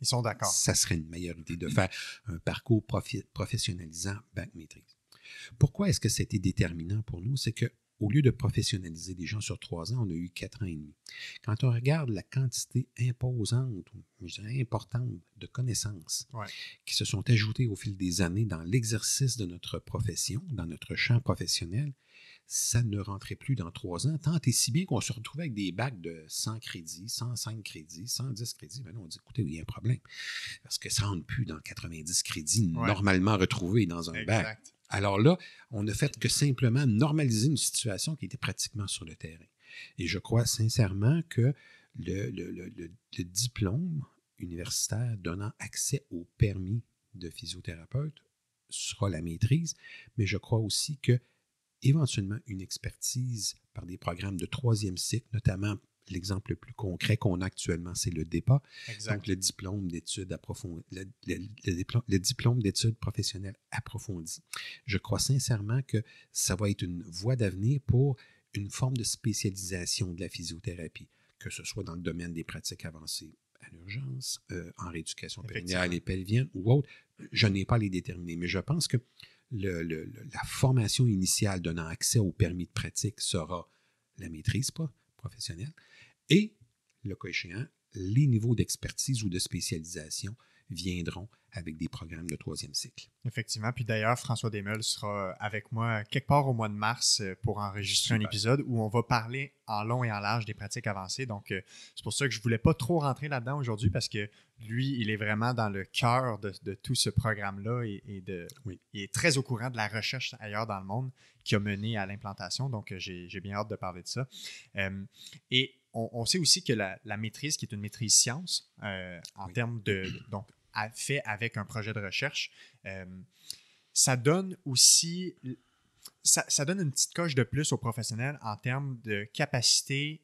ils sont d'accord. Ça serait une meilleure idée de faire un parcours professionnalisant bac maîtrise. Pourquoi est-ce que ça a été déterminant pour nous? C'est qu'au lieu de professionnaliser des gens sur 3 ans, on a eu 4 ans et demi. Quand on regarde la quantité imposante, ou je dirais importante, de connaissances qui se sont ajoutées au fil des années dans l'exercice de notre profession, dans notre champ professionnel, ça ne rentrait plus dans 3 ans, tant et si bien qu'on se retrouvait avec des bacs de 100 crédits, 105 crédits, 110 crédits. Ben là, on dit, écoutez, il y a un problème, parce que ça ne rentre plus dans 90 crédits normalement retrouvés dans un bac. Alors là, on n'a fait que simplement normaliser une situation qui était pratiquement sur le terrain. Et je crois sincèrement que le diplôme universitaire donnant accès au permis de physiothérapeute sera la maîtrise, mais je crois aussi que éventuellement une expertise par des programmes de 3e cycle, notamment l'exemple le plus concret qu'on a actuellement, c'est le DEPA, donc le diplôme d'études approfondies, le diplôme d'études professionnelles approfondies. Je crois sincèrement que ça va être une voie d'avenir pour une forme de spécialisation de la physiothérapie, que ce soit dans le domaine des pratiques avancées à l'urgence, en rééducation périnéale et pelvienne ou autre. Je n'ai pas à les déterminer, mais je pense que la formation initiale donnant accès au permis de pratique sera la maîtrise professionnelle et, le cas échéant, les niveaux d'expertise ou de spécialisation viendront avec des programmes de 3e cycle. Effectivement. Puis d'ailleurs, François Desmeules sera avec moi quelque part au mois de mars pour enregistrer un épisode où on va parler en long et en large des pratiques avancées. Donc, c'est pour ça que je ne voulais pas trop rentrer là-dedans aujourd'hui parce que lui, il est vraiment dans le cœur de tout ce programme-là et il est très au courant de la recherche ailleurs dans le monde qui a mené à l'implantation. Donc, j'ai bien hâte de parler de ça. Et on sait aussi que la maîtrise, qui est une maîtrise science, en termes de... Donc, fait avec un projet de recherche, ça donne aussi... Ça donne une petite coche de plus aux professionnels en termes de capacité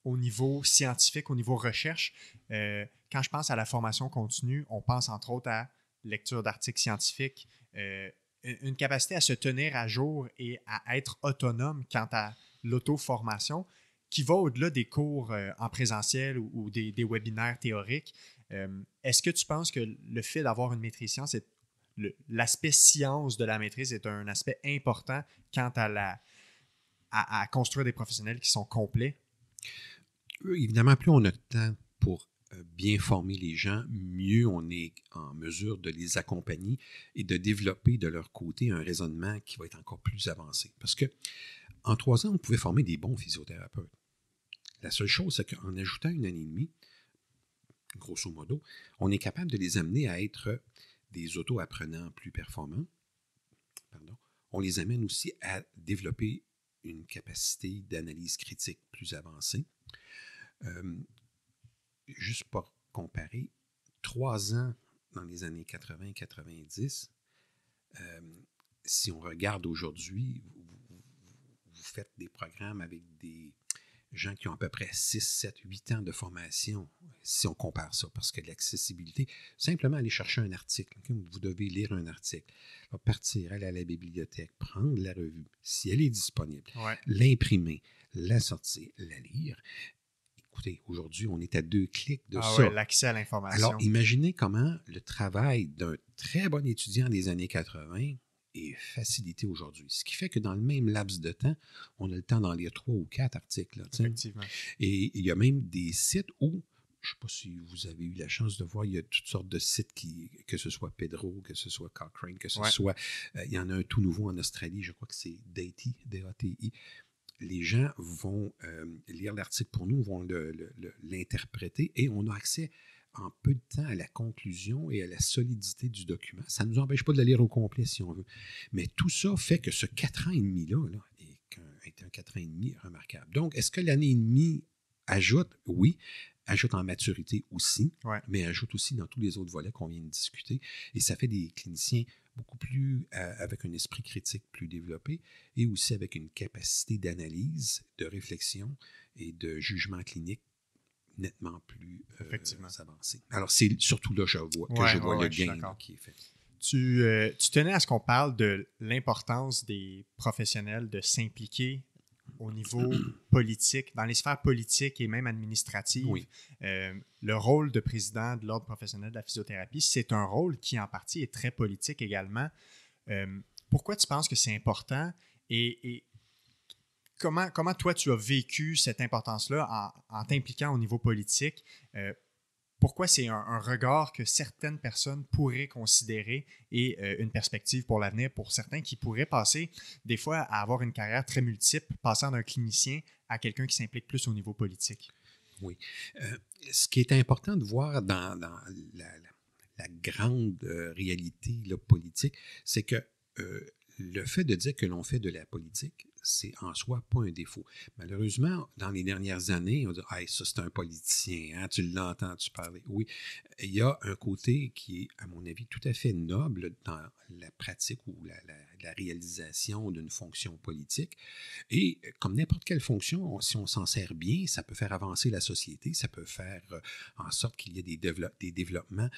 au niveau scientifique, au niveau recherche. Quand je pense à la formation continue, on pense entre autres à lecture d'articles scientifiques, une capacité à se tenir à jour et à être autonome quant à l'auto-formation qui va au-delà des cours en présentiel ou des webinaires théoriques. Est-ce que tu penses que le fait d'avoir une maîtrise science, l'aspect science de la maîtrise est un aspect important quant à construire des professionnels qui sont complets? Évidemment, plus on a de temps pour bien former les gens, mieux on est en mesure de les accompagner et de développer de leur côté un raisonnement qui va être encore plus avancé. Parce que en 3 ans, on pouvait former des bons physiothérapeutes. La seule chose, c'est qu'en ajoutant 1 année et demie, grosso modo, on est capable de les amener à être des auto-apprenants plus performants. On les amène aussi à développer une capacité d'analyse critique plus avancée. Juste pour comparer, 3 ans dans les années 80-90, si on regarde aujourd'hui, vous faites des programmes avec des gens qui ont à peu près 6, 7, 8 ans de formation, si on compare ça, parce que l'accessibilité, simplement aller chercher un article, vous devez lire un article, partir, aller à la bibliothèque, prendre la revue, si elle est disponible, l'imprimer, la sortir, la lire. Écoutez, aujourd'hui, on est à 2 clics de ça. Ouais, l'accès à l'information. Alors, imaginez comment le travail d'un très bon étudiant des années 80 est facilité aujourd'hui. Ce qui fait que dans le même laps de temps, on a le temps d'en lire 3 ou 4 articles. Là, effectivement. Et il y a même des sites où, je ne sais pas si vous avez eu la chance de voir, il y a toutes sortes de sites, que ce soit Pedro, que ce soit Cochrane, que ce soit... il y en a un tout nouveau en Australie, je crois que c'est DATI, D-A-T-I. Les gens vont lire l'article pour nous, vont l'interpréter et on a accès en peu de temps à la conclusion et à la solidité du document. Ça ne nous empêche pas de le lire au complet si on veut. Mais tout ça fait que ce 4 ans et demi-là est un 4 ans et demi remarquable. Donc, est-ce que l'année et demie ajoute? Oui. Ajoute en maturité aussi, mais ajoute aussi dans tous les autres volets qu'on vient de discuter. Et ça fait des cliniciens beaucoup plus, avec un esprit critique plus développé et aussi avec une capacité d'analyse, de réflexion et de jugement clinique nettement plus avancée. Alors, c'est surtout là que je vois le gain qui est fait. Tu tenais à ce qu'on parle de l'importance des professionnels de s'impliquer au niveau politique, dans les sphères politiques et même administratives, Oui. Le rôle de président de l'Ordre professionnel de la physiothérapie, c'est un rôle qui, en partie, est très politique également. Pourquoi tu penses que c'est important et comment toi, tu as vécu cette importance-là en t'impliquant au niveau politique? Pourquoi c'est un regard que certaines personnes pourraient considérer et une perspective pour l'avenir pour certains qui pourraient passer des fois à avoir une carrière très multiple, passant d'un clinicien à quelqu'un qui s'implique plus au niveau politique? Oui. Ce qui est important de voir dans la grande réalité là, politique, c'est que le fait de dire que l'on fait de la politique, c'est en soi pas un défaut. Malheureusement, dans les dernières années, on dit « Hey, ça, c'est un politicien, hein, tu l'entends, tu parles. » Oui, il y a un côté qui est, à mon avis, tout à fait noble dans la pratique ou la réalisation d'une fonction politique. Et comme n'importe quelle fonction, si on s'en sert bien, ça peut faire avancer la société, ça peut faire en sorte qu'il y ait des développements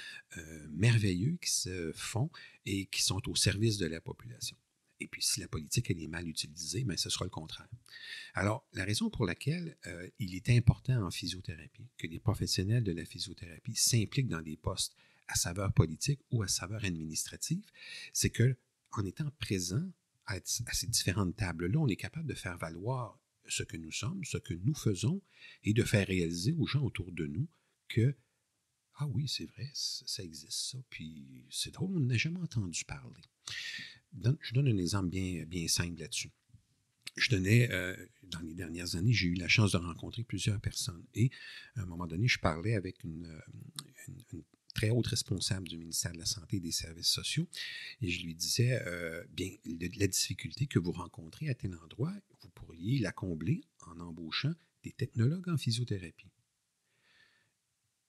merveilleux qui se font et qui sont au service de la population. Et puis, si la politique elle est mal utilisée, bien, ce sera le contraire. Alors, la raison pour laquelle il est important en physiothérapie que les professionnels de la physiothérapie s'impliquent dans des postes à saveur politique ou à saveur administrative, c'est qu'en étant présent à ces différentes tables-là, on est capable de faire valoir ce que nous sommes, ce que nous faisons, et de faire réaliser aux gens autour de nous que ah oui, c'est vrai, ça existe, ça, puis c'est drôle, on n'a jamais entendu parler. Je donne un exemple bien simple là-dessus. Dans les dernières années, j'ai eu la chance de rencontrer plusieurs personnes et à un moment donné, je parlais avec une très haute responsable du ministère de la Santé et des Services sociaux et je lui disais, la difficulté que vous rencontrez à tel endroit, vous pourriez la combler en embauchant des technologues en physiothérapie.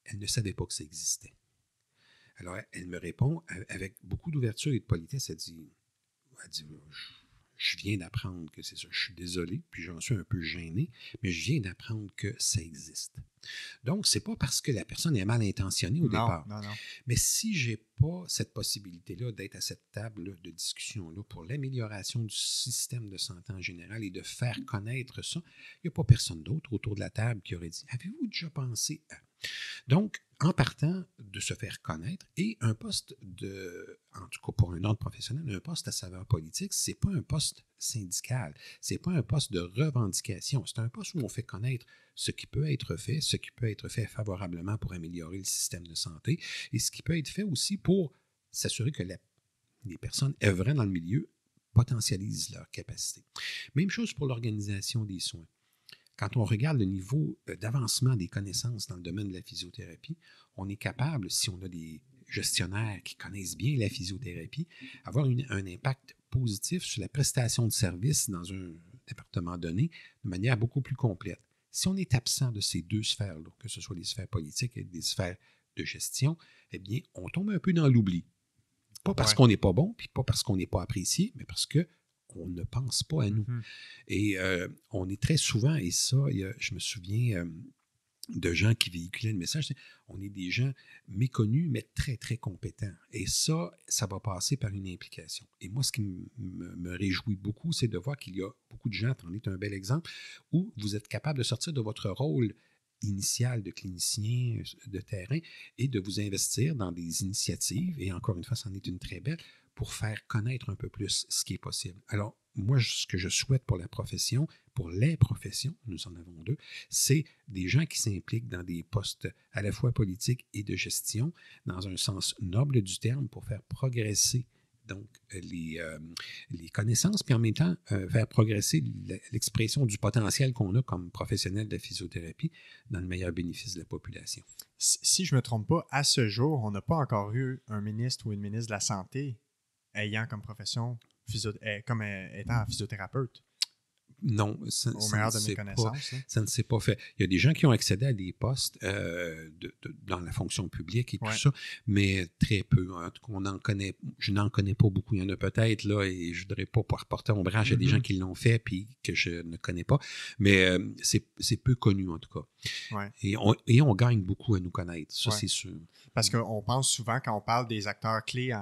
Elle ne savait pas que ça existait. Alors, elle me répond avec beaucoup d'ouverture et de politesse, elle dit je viens d'apprendre que c'est ça. Je suis désolé, puis j'en suis un peu gêné, mais je viens d'apprendre que ça existe. Donc, c'est pas parce que la personne est mal intentionnée au départ. Non. Mais si je n'ai pas cette possibilité-là d'être à cette table de discussion-là pour l'amélioration du système de santé en général et de faire connaître ça, il n'y a pas personne d'autre autour de la table qui aurait dit « Avez-vous déjà pensé à… » Donc, en partant de se faire connaître, et un poste en tout cas pour un ordre professionnel, un poste à saveur politique, c'est pas un poste syndical, c'est pas un poste de revendication, c'est un poste où on fait connaître ce qui peut être fait favorablement pour améliorer le système de santé, et ce qui peut être fait aussi pour s'assurer que les personnes œuvrant dans le milieu potentialisent leurs capacités. Même chose pour l'organisation des soins. Quand on regarde le niveau d'avancement des connaissances dans le domaine de la physiothérapie, on est capable, si on a des gestionnaires qui connaissent bien la physiothérapie, avoir un impact positif sur la prestation de services dans un département donné de manière beaucoup plus complète. Si on est absent de ces deux sphères-là, que ce soit les sphères politiques et des sphères de gestion, eh bien, on tombe un peu dans l'oubli. Pas parce qu'on n'est pas bon, puis pas parce qu'on n'est pas apprécié, mais parce que on ne pense pas à nous. Mm-hmm. Et on est très souvent, et ça, je me souviens de gens qui véhiculaient le message, on est des gens méconnus, mais très, très compétents. Et ça va passer par une implication. Et moi, ce qui me réjouit beaucoup, c'est de voir qu'il y a beaucoup de gens, t'en es un bel exemple, où vous êtes capable de sortir de votre rôle initial de clinicien de terrain et de vous investir dans des initiatives, et encore une fois, c'en est une très belle, pour faire connaître un peu plus ce qui est possible. Alors, moi, ce que je souhaite pour la profession, pour les professions, nous en avons deux, c'est des gens qui s'impliquent dans des postes à la fois politiques et de gestion, dans un sens noble du terme, pour faire progresser donc les connaissances, puis en même temps faire progresser l'expression du potentiel qu'on a comme professionnel de la physiothérapie dans le meilleur bénéfice de la population. Si je ne me trompe pas, à ce jour, on n'a pas encore eu un ministre ou une ministre de la Santé ayant comme profession, comme étant physiothérapeute. Non, au meilleur de mes connaissances. Ça ne s'est pas fait. Il y a des gens qui ont accédé à des postes dans la fonction publique et tout ça, mais très peu. En tout cas, je n'en connais pas beaucoup. Il y en a peut-être, là, et je ne voudrais pas porter ombrage à des gens qui l'ont fait puis que je ne connais pas, mais c'est peu connu, en tout cas. Ouais. Et on gagne beaucoup à nous connaître, ça c'est sûr. Parce qu'on pense souvent, quand on parle des acteurs clés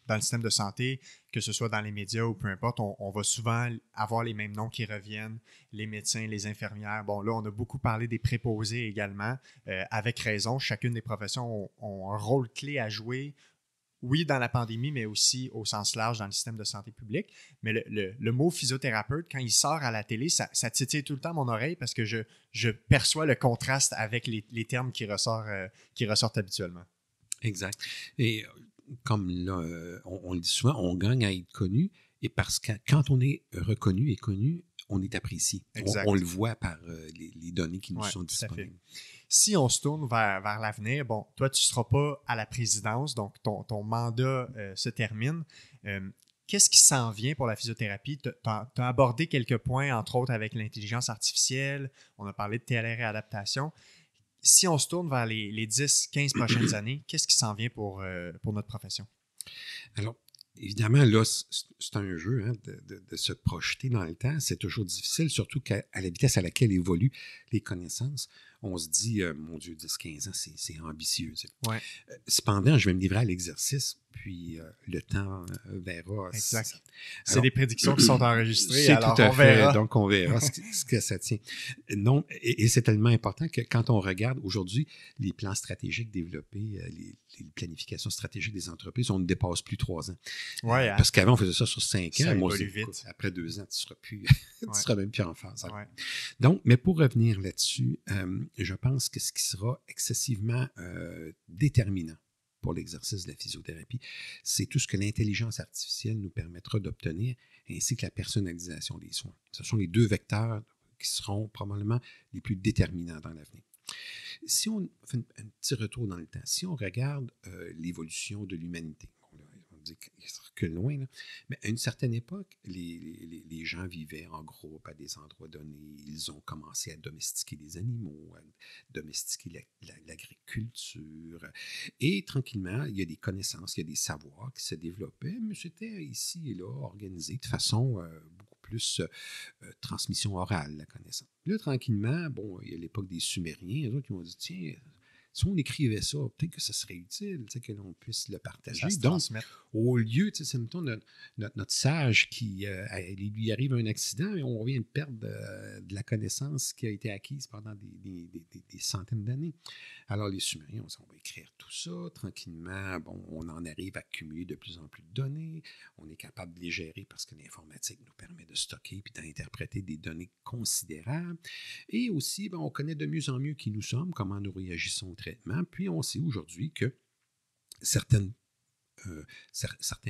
dans le système de santé, que ce soit dans les médias ou peu importe, on va souvent avoir les mêmes noms qui reviennent, les médecins, les infirmières. Bon, là, on a beaucoup parlé des préposés également, avec raison. Chacune des professions ont un rôle clé à jouer, oui, dans la pandémie, mais aussi au sens large dans le système de santé publique. Mais le mot physiothérapeute, quand il sort à la télé, ça titille tout le temps mon oreille parce que je perçois le contraste avec les termes qui ressortent habituellement. Exact. Et comme là, on le dit souvent, on gagne à être connu, et parce que quand on est reconnu et connu, on est apprécié. On le voit par les données qui nous sont disponibles. Si on se tourne vers l'avenir, bon, toi, tu ne seras pas à la présidence, donc ton mandat se termine. Qu'est-ce qui s'en vient pour la physiothérapie? Tu as abordé quelques points, entre autres avec l'intelligence artificielle. On a parlé de TLR et adaptation. Si on se tourne vers les 10-15 prochaines années, qu'est-ce qui s'en vient pour notre profession? Alors, évidemment, là, c'est un jeu, hein, de se projeter dans le temps. C'est toujours difficile, surtout à la vitesse à laquelle évoluent les connaissances. On se dit, mon Dieu, 10-15 ans, c'est ambitieux. Ouais. Cependant, je vais me livrer à l'exercice, puis le temps verra. Exact. C'est des prédictions qui sont enregistrées, alors tout à on fait, verra. donc on verra ce que ça tient. Non, et c'est tellement important que quand on regarde aujourd'hui les plans stratégiques développés, les planifications stratégiques des entreprises, on ne dépasse plus 3 ans. Ouais, parce qu'avant, on faisait ça sur 5 ans. Ça Moi, évolue vite. Après 2 ans, tu seras même plus en phase. Ouais. Donc, mais pour revenir là-dessus, je pense que ce qui sera excessivement déterminant pour l'exercice de la physiothérapie, c'est tout ce que l'intelligence artificielle nous permettra d'obtenir, ainsi que la personnalisation des soins. Ce sont les 2 vecteurs qui seront probablement les plus déterminants dans l'avenir. Si on fait un petit retour dans le temps, si on regarde l'évolution de l'humanité, on dit qu'il se recule loin, là, mais à une certaine époque, les gens vivaient en groupe à des endroits donnés. Ils ont commencé à domestiquer des animaux, à domestiquer l'agriculture. Et tranquillement, il y a des connaissances, il y a des savoirs qui se développaient, mais c'était ici et là organisé de façon beaucoup plus transmission orale, la connaissance. Là, tranquillement, bon, il y a l'époque des Sumériens, eux autres qui ont dit, tiens, si on écrivait ça, peut-être que ce serait utile, que l'on puisse le partager. Donc, au lieu, c'est mettons notre sage qui lui arrive un accident et on vient de perdre de la connaissance qui a été acquise pendant des centaines d'années. Alors, les Sumériens, on va écrire tout ça tranquillement. Bon, on en arrive à accumuler de plus en plus de données. On est capable de les gérer parce que l'informatique nous permet de stocker puis d'interpréter des données considérables. Et aussi, on connaît de mieux en mieux qui nous sommes, comment nous réagissons au traitement. Puis, on sait aujourd'hui que certains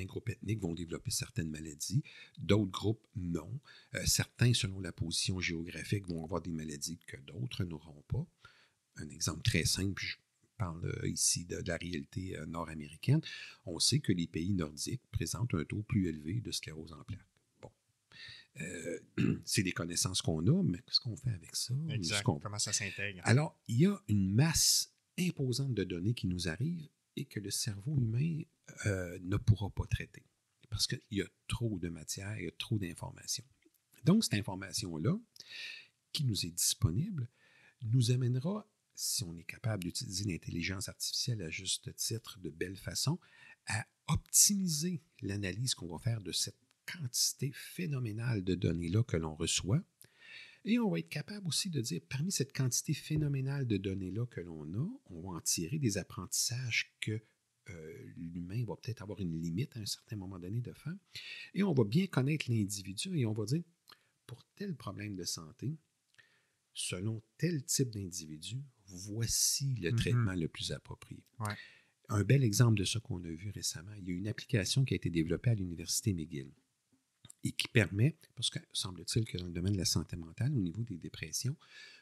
groupes ethniques vont développer certaines maladies, d'autres groupes non. Certains, selon la position géographique, vont avoir des maladies que d'autres n'auront pas. Un exemple très simple, je parle ici de la réalité nord-américaine. On sait que les pays nordiques présentent un taux plus élevé de sclérose en plaques. Bon. C'est des connaissances qu'on a, mais qu'est-ce qu'on fait avec ça? Exact. Comment ça s'intègre? Alors, il y a une masse imposante de données qui nous arrivent et que le cerveau humain ne pourra pas traiter. Parce qu'il y a trop de matière, il y a trop d'informations. Donc, cette information-là, qui nous est disponible, nous amènera, si on est capable d'utiliser l'intelligence artificielle à juste titre de belle façon, à optimiser l'analyse qu'on va faire de cette quantité phénoménale de données-là que l'on reçoit. Et on va être capable aussi de dire, parmi cette quantité phénoménale de données-là que l'on a, on va en tirer des apprentissages que l'humain va peut-être avoir une limite à un certain moment donné de faire. Et on va bien connaître l'individu et on va dire, pour tel problème de santé, selon tel type d'individu, voici le traitement le plus approprié. Ouais. Un bel exemple de ça qu'on a vu récemment, il y a une application qui a été développée à l'Université McGill et qui permet, parce que semble-t-il que dans le domaine de la santé mentale, au niveau des dépressions,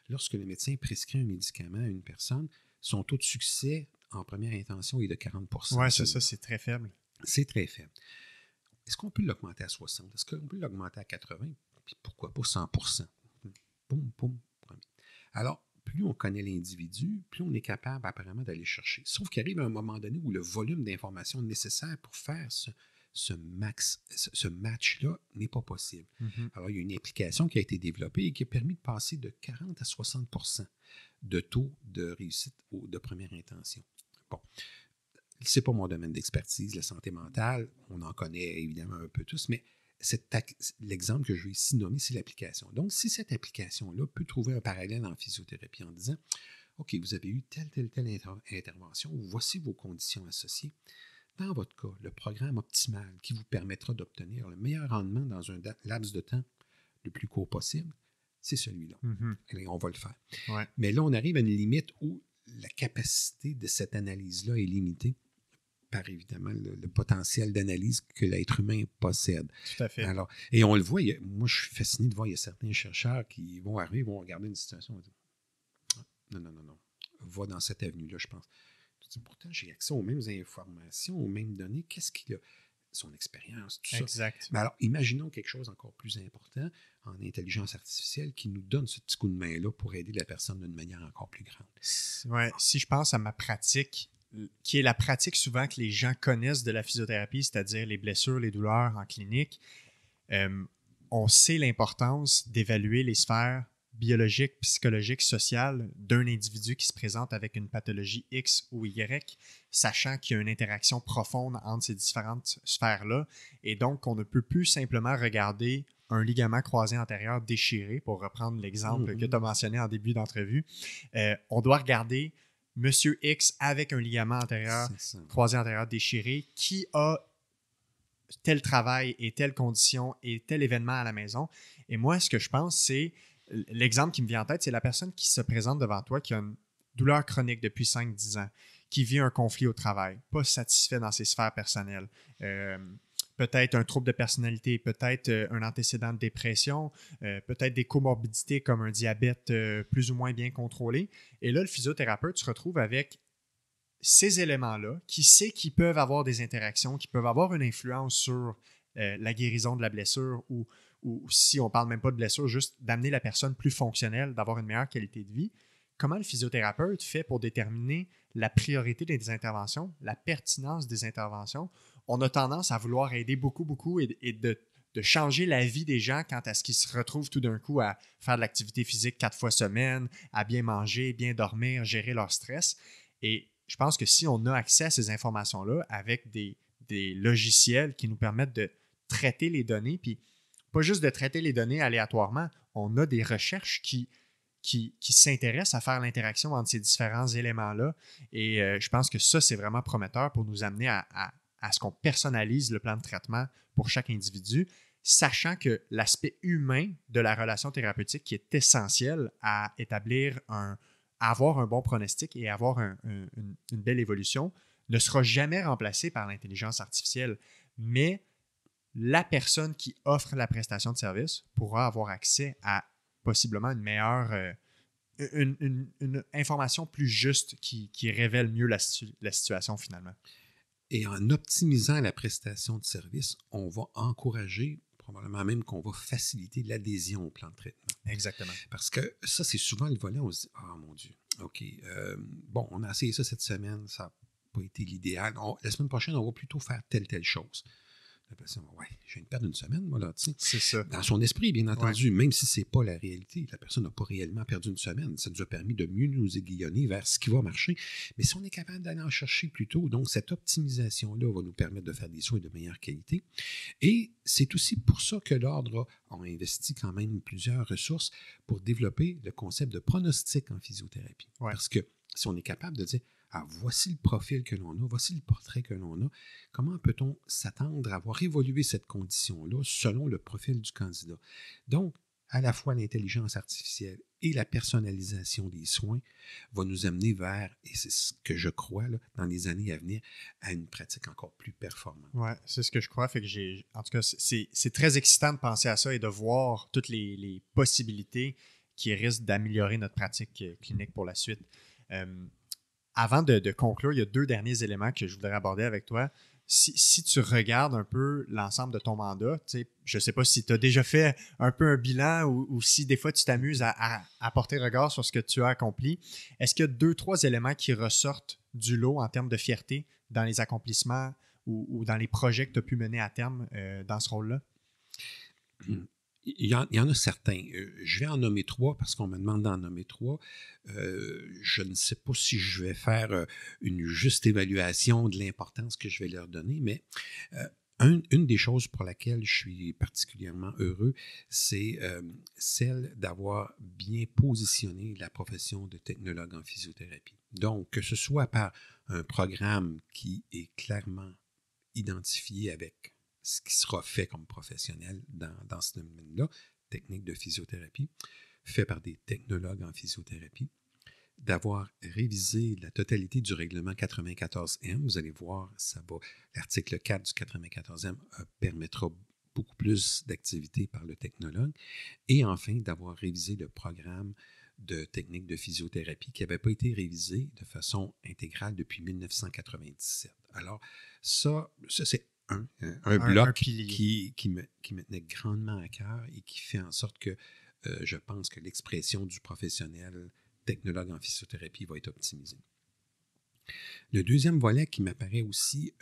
lorsque le médecin prescrit un médicament à une personne, son taux de succès en première intention est de 40%. Oui, c'est ça, c'est très faible. C'est très faible. Est-ce qu'on peut l'augmenter à 60? Est-ce qu'on peut l'augmenter à 80? Puis pourquoi pas 100%? Boum, boum. Alors, plus on connaît l'individu, plus on est capable apparemment d'aller chercher. Sauf qu'il arrive à un moment donné où le volume d'informations nécessaire pour faire ce match-là n'est pas possible. Mm-hmm. Alors, il y a une application qui a été développée et qui a permis de passer de 40 à 60% de taux de réussite de première intention. Bon. c'est pas mon domaine d'expertise, la santé mentale. On en connaît évidemment un peu tous, mais l'exemple que je vais ici nommer, c'est l'application. Donc, si cette application-là peut trouver un parallèle en physiothérapie en disant « OK, vous avez eu telle intervention, voici vos conditions associées. Dans votre cas, le programme optimal qui vous permettra d'obtenir le meilleur rendement dans un laps de temps le plus court possible, c'est celui-là. Et on va le faire. Ouais. Mais là, on arrive à une limite où la capacité de cette analyse-là est limitée par, évidemment, le potentiel d'analyse que l'être humain possède. Tout à fait. Alors, et on le voit, moi, je suis fasciné de voir, il y a certains chercheurs qui vont arriver, vont regarder une situation et dire « Non, va dans cette avenue-là, je pense. » Pourtant, j'ai accès aux mêmes informations, aux mêmes données. Qu'est-ce qu'il a? Son expérience, tout ça. Exact. Mais alors, imaginons quelque chose encore plus important en intelligence artificielle qui nous donne ce petit coup de main-là pour aider la personne d'une manière encore plus grande. Ouais, si je pense à ma pratique, qui est la pratique souvent que les gens connaissent de la physiothérapie, c'est-à-dire les blessures, les douleurs en clinique, on sait l'importance d'évaluer les sphères biologiques, psychologiques, sociales d'un individu qui se présente avec une pathologie X ou Y, sachant qu'il y a une interaction profonde entre ces différentes sphères-là. Et donc, on ne peut plus simplement regarder un ligament croisé antérieur déchiré, pour reprendre l'exemple que tu as mentionné en début d'entrevue. On doit regarder Monsieur X avec un ligament antérieur croisé antérieur déchiré qui a tel travail et telle condition et tel événement à la maison. Et moi, ce que je pense, c'est l'exemple qui me vient en tête, c'est la personne qui se présente devant toi, qui a une douleur chronique depuis 5-10 ans, qui vit un conflit au travail, pas satisfait dans ses sphères personnelles, peut-être un trouble de personnalité, peut-être un antécédent de dépression, peut-être des comorbidités comme un diabète plus ou moins bien contrôlé. Et là, le physiothérapeute se retrouve avec ces éléments-là, qui sait qu'ils peuvent avoir des interactions, qui peuvent avoir une influence sur la guérison de la blessure ou si on ne parle même pas de blessure, juste d'amener la personne plus fonctionnelle, d'avoir une meilleure qualité de vie. Comment le physiothérapeute fait pour déterminer la priorité des interventions, la pertinence des interventions? On a tendance à vouloir aider beaucoup et de changer la vie des gens quant à ce qu'ils se retrouvent tout d'un coup à faire de l'activité physique 4 fois semaine, à bien manger, bien dormir, gérer leur stress. Et je pense que si on a accès à ces informations-là avec des logiciels qui nous permettent de traiter les données, puis pas juste de traiter les données aléatoirement, on a des recherches qui s'intéressent à faire l'interaction entre ces différents éléments-là. Et je pense que ça, c'est vraiment prometteur pour nous amener à ce qu'on personnalise le plan de traitement pour chaque individu, sachant que l'aspect humain de la relation thérapeutique qui est essentiel à établir à avoir un bon pronostic et avoir une belle évolution ne sera jamais remplacé par l'intelligence artificielle. Mais la personne qui offre la prestation de service pourra avoir accès à possiblement une meilleure, une information plus juste qui révèle mieux la situation finalement. Et en optimisant la prestation de service, on va encourager, probablement même qu'on va faciliter l'adhésion au plan de traitement. Exactement. Parce que ça, c'est souvent le volet, on se dit « Ah, mon Dieu, OK, bon, on a essayé ça cette semaine, ça n'a pas été l'idéal. La semaine prochaine, on va plutôt faire telle chose. » La personne, ouais, je viens de perdre une semaine, moi, là, tu sais. C'est ça. Dans son esprit, bien entendu, même si ce n'est pas la réalité, la personne n'a pas réellement perdu une semaine. Ça nous a permis de mieux nous aiguillonner vers ce qui va marcher. Mais si on est capable d'aller en chercher plus tôt, donc cette optimisation-là va nous permettre de faire des soins de meilleure qualité. Et c'est aussi pour ça que l'Ordre a investi quand même plusieurs ressources pour développer le concept de pronostic en physiothérapie. Ouais. Parce que si on est capable de dire voici le profil que l'on a, voici le portrait que l'on a. Comment peut-on s'attendre à voir évoluer cette condition-là selon le profil du candidat? Donc, à la fois l'intelligence artificielle et la personnalisation des soins va nous amener vers, et c'est ce que je crois là, dans les années à venir, à une pratique encore plus performante. Oui, c'est ce que je crois. Fait que en tout cas, c'est très excitant de penser à ça et de voir toutes les possibilités qui risquent d'améliorer notre pratique clinique pour la suite. Avant de conclure, il y a 2 derniers éléments que je voudrais aborder avec toi. Si tu regardes un peu l'ensemble de ton mandat, je ne sais pas si tu as déjà fait un peu un bilan ou si des fois tu t'amuses à porter regard sur ce que tu as accompli, est-ce qu'il y a 2-3 éléments qui ressortent du lot en termes de fierté dans les accomplissements ou dans les projets que tu as pu mener à terme dans ce rôle-là? Il y en a certains. Je vais en nommer 3 parce qu'on me demande d'en nommer 3. Je ne sais pas si je vais faire une juste évaluation de l'importance que je vais leur donner, mais une des choses pour laquelle je suis particulièrement heureux, c'est celle d'avoir bien positionné la profession de technologue en physiothérapie. Donc, que ce soit par un programme qui est clairement identifié avec ce qui sera fait comme professionnel dans ce domaine-là, technique de physiothérapie, fait par des technologues en physiothérapie, d'avoir révisé la totalité du règlement 94M. Vous allez voir, l'article 4 du 94M permettra beaucoup plus d'activités par le technologue. Et enfin, d'avoir révisé le programme de technique de physiothérapie qui n'avait pas été révisé de façon intégrale depuis 1997. Alors, ça c'est un bloc qui me tenait grandement à cœur et qui fait en sorte que je pense que l'expression du professionnel technologue en physiothérapie va être optimisée. Le deuxième volet qui m'apparaît aussi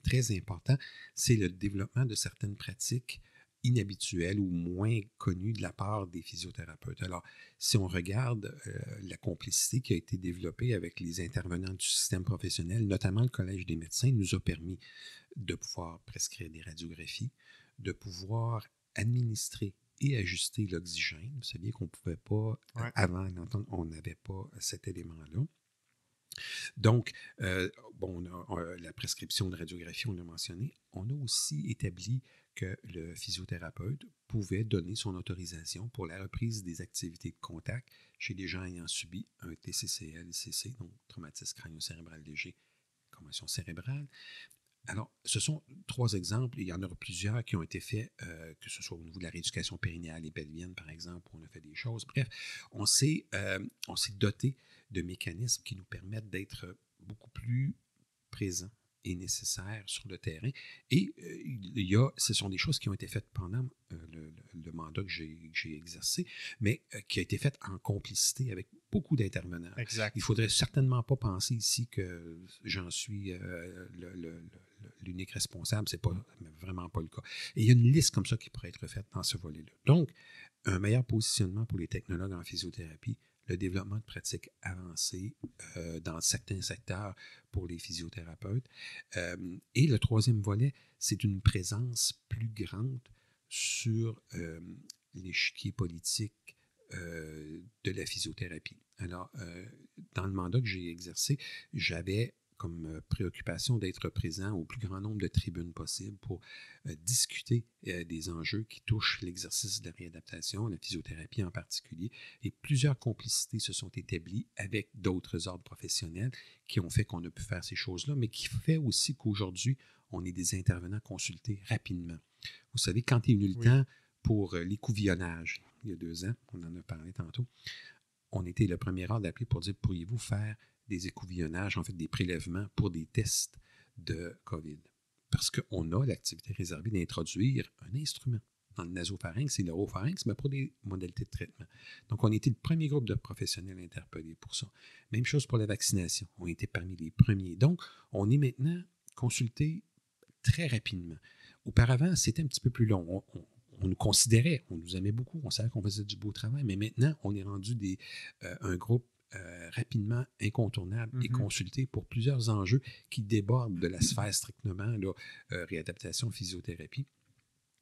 très important, c'est le développement de certaines pratiques inhabituelles ou moins connues de la part des physiothérapeutes. Alors, si on regarde la complicité qui a été développée avec les intervenants du système professionnel, notamment le Collège des médecins, nous a permis de pouvoir prescrire des radiographies, de pouvoir administrer et ajuster l'oxygène. Vous saviez qu'on ne pouvait pas, avant l'entendre, on n'avait pas cet élément-là. Donc, la prescription de radiographie, on l'a mentionné. On a aussi établi que le physiothérapeute pouvait donner son autorisation pour la reprise des activités de contact chez des gens ayant subi un TCCL-ICC, donc traumatisme crânio-cérébral léger, commotion cérébrale. Alors, ce sont 3 exemples. Il y en aura plusieurs qui ont été faits, que ce soit au niveau de la rééducation périnéale et pelvienne, par exemple, où on a fait des choses. Bref, on s'est doté de mécanismes qui nous permettent d'être beaucoup plus présents et nécessaires sur le terrain. Et ce sont des choses qui ont été faites pendant le mandat que j'ai exercé, mais qui a été fait en complicité avec beaucoup d'intervenants. Exact. Il ne faudrait certainement pas penser ici que j'en suis l'unique responsable. Ce n'est vraiment pas le cas. Et il y a une liste comme ça qui pourrait être faite dans ce volet-là. Donc, un meilleur positionnement pour les technologues en physiothérapie, le développement de pratiques avancées dans certains secteurs pour les physiothérapeutes. Et le troisième volet, c'est une présence plus grande sur l'échiquier politique de la physiothérapie. Alors, dans le mandat que j'ai exercé, j'avais comme préoccupation d'être présent au plus grand nombre de tribunes possibles pour discuter des enjeux qui touchent l'exercice de la réadaptation, la physiothérapie en particulier. Et plusieurs complicités se sont établies avec d'autres ordres professionnels qui ont fait qu'on a pu faire ces choses-là, mais qui fait aussi qu'aujourd'hui, on est des intervenants consultés rapidement. Vous savez, quand est venu le temps pour l'écouvillonnage, il y a 2 ans, on en a parlé tantôt, on était le premier ordre d'appeler pour dire, pourriez-vous faire des écouvillonnages, en fait des prélèvements pour des tests de COVID. Parce qu'on a l'activité réservée d'introduire un instrument dans le nasopharynx et l'oropharynx, mais pour des modalités de traitement. Donc, on était le premier groupe de professionnels interpellés pour ça. Même chose pour la vaccination. On était parmi les premiers. Donc, on est maintenant consulté très rapidement. Auparavant, c'était un petit peu plus long. On nous considérait, on nous aimait beaucoup, on savait qu'on faisait du beau travail, mais maintenant, on est rendu un groupe rapidement incontournable et consulté pour plusieurs enjeux qui débordent de la sphère strictement réadaptation, physiothérapie.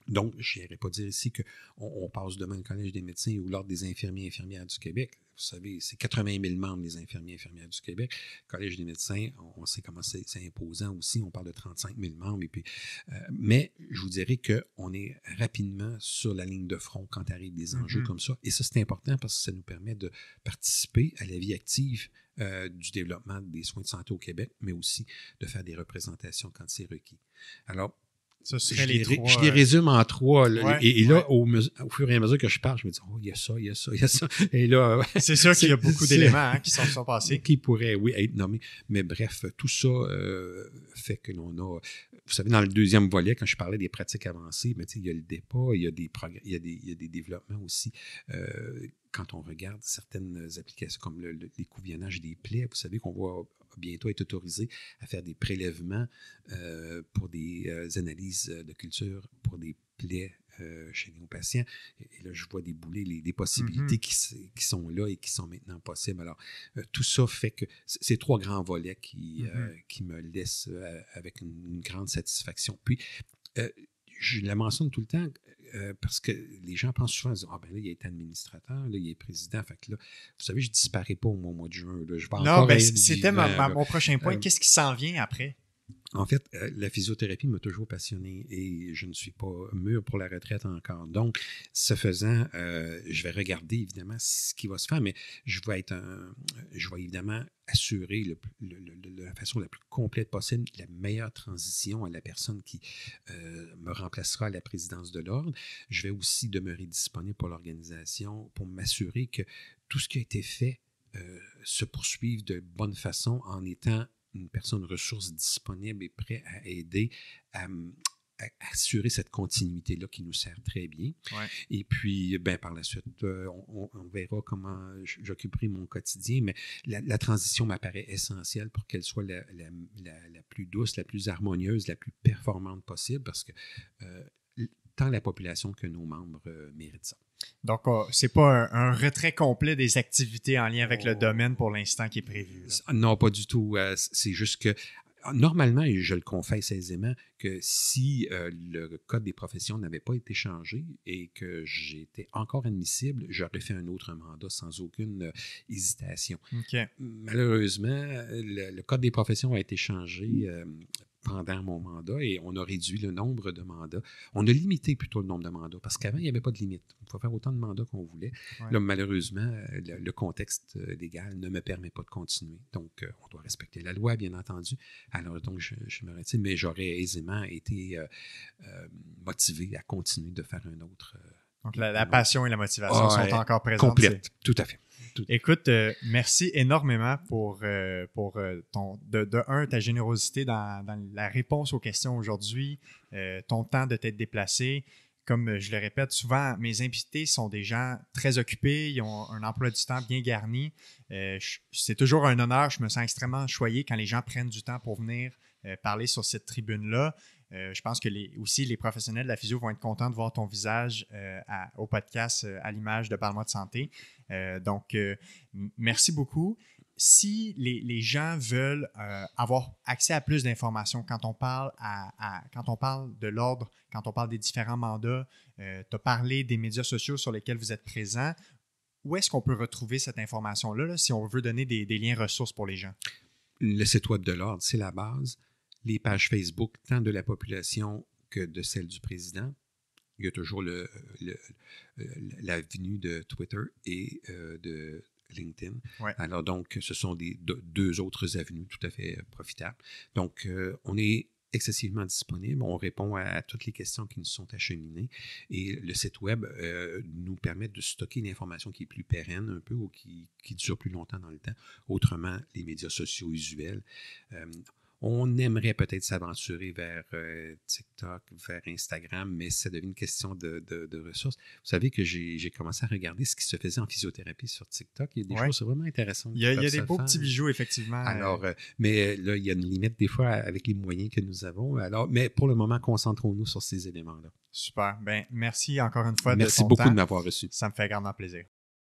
Donc, je n'irai pas dire ici qu'on passe demain le Collège des médecins ou l'Ordre des infirmiers et infirmières du Québec. Vous savez, c'est 80 000 membres des infirmiers et infirmières du Québec. Le Collège des médecins, on sait comment c'est imposant aussi. On parle de 35 000 membres. Et puis, mais je vous dirais qu'on est rapidement sur la ligne de front quand arrivent des enjeux comme ça. Et ça, c'est important parce que ça nous permet de participer à la vie active du développement des soins de santé au Québec, mais aussi de faire des représentations quand c'est requis. Alors, je les résume en 3. Et là, au fur et à mesure que je parle, je me dis, oh, il y a ça, il y a ça, il y a ça. Et là, c'est sûr qu'il y a beaucoup d'éléments qui sont passés. Qui pourraient, oui, être nommés. Mais bref, tout ça fait que l'on a... Vous savez, dans le deuxième volet, quand je parlais des pratiques avancées, mais il y a le DEPA, il y a des développements aussi. Quand on regarde certaines applications comme l'écouvillonnage des plaies, vous savez qu'on va bientôt être autorisé à faire des prélèvements pour des analyses de culture pour des plaies chez nos patients. Et là, je vois débouler des possibilités qui sont là et qui sont maintenant possibles. Alors, tout ça fait que c'est 3 grands volets qui me laissent avec une grande satisfaction. Puis, je la mentionne tout le temps parce que les gens pensent souvent, ah ben là, il est administrateur, là, il est président. Fait que là, vous savez, je ne disparais pas au mois de juin. Là, je vais encore c'était mon prochain point. Qu'est-ce qui s'en vient après? En fait, la physiothérapie m'a toujours passionné et je ne suis pas mûr pour la retraite encore. Donc, ce faisant, je vais regarder évidemment ce qui va se faire, mais je vais évidemment assurer de la façon la plus complète possible la meilleure transition à la personne qui me remplacera à la présidence de l'Ordre. Je vais aussi demeurer disponible pour l'organisation pour m'assurer que tout ce qui a été fait se poursuive de bonne façon en étant une personne ressource disponible et prêt à aider à assurer cette continuité-là qui nous sert très bien. Ouais. Et puis, par la suite, on verra comment j'occuperai mon quotidien, mais la transition m'apparaît essentielle pour qu'elle soit la plus douce, la plus harmonieuse, la plus performante possible, parce que tant la population que nos membres méritent ça. Donc, c'est pas un retrait complet des activités en lien avec le domaine pour l'instant qui est prévu. Là. Non, pas du tout. C'est juste que, normalement, et je le confesse aisément, que si le code des professions n'avait pas été changé et que j'étais encore admissible, j'aurais fait un autre mandat sans aucune hésitation. Okay. Malheureusement, le code des professions a été changé pendant mon mandat et on a réduit le nombre de mandats. On a limité plutôt le nombre de mandats parce qu'avant, il n'y avait pas de limite. On pouvait faire autant de mandats qu'on voulait. Ouais. Là, malheureusement, le contexte légal ne me permet pas de continuer. Donc, on doit respecter la loi, bien entendu. Alors, donc, je me retire, mais j'aurais aisément été motivé à continuer de faire un autre. Donc, la passion et la motivation sont encore présentes. Complète, tout à fait. Écoute, merci énormément pour ta générosité dans la réponse aux questions aujourd'hui, ton temps de t'être déplacé. Comme je le répète souvent, mes invités sont des gens très occupés, ils ont un emploi du temps bien garni. C'est toujours un honneur, je me sens extrêmement choyé quand les gens prennent du temps pour venir parler sur cette tribune-là. Je pense que aussi les professionnels de la physio vont être contents de voir ton visage au podcast à l'image de Parle-moi de santé. Donc, merci beaucoup. Si les gens veulent avoir accès à plus d'informations quand on parle de l'ordre, quand on parle des différents mandats, tu as parlé des médias sociaux sur lesquels vous êtes présents, où est-ce qu'on peut retrouver cette information-là là, si on veut donner des liens ressources pour les gens? Le site web de l'Ordre, c'est la base. Les pages Facebook, tant de la population que de celle du président. Il y a toujours l'avenue de Twitter et de LinkedIn. Ouais. Alors donc, ce sont deux autres avenues tout à fait profitables. Donc, on est excessivement disponible. On répond à toutes les questions qui nous sont acheminées. Et le site web nous permet de stocker une information qui est plus pérenne un peu ou qui dure plus longtemps dans le temps. Autrement, les médias sociaux usuels. On aimerait peut-être s'aventurer vers TikTok, vers Instagram, mais ça devient une question de ressources. Vous savez que j'ai commencé à regarder ce qui se faisait en physiothérapie sur TikTok. Il y a des choses vraiment intéressantes. Il y a des beaux petits bijoux, effectivement. Alors, mais là, il y a une limite des fois avec les moyens que nous avons. Alors, mais pour le moment, concentrons-nous sur ces éléments-là. Super. Merci encore une fois de ton temps. Merci beaucoup de m'avoir reçu. Ça me fait grandement plaisir.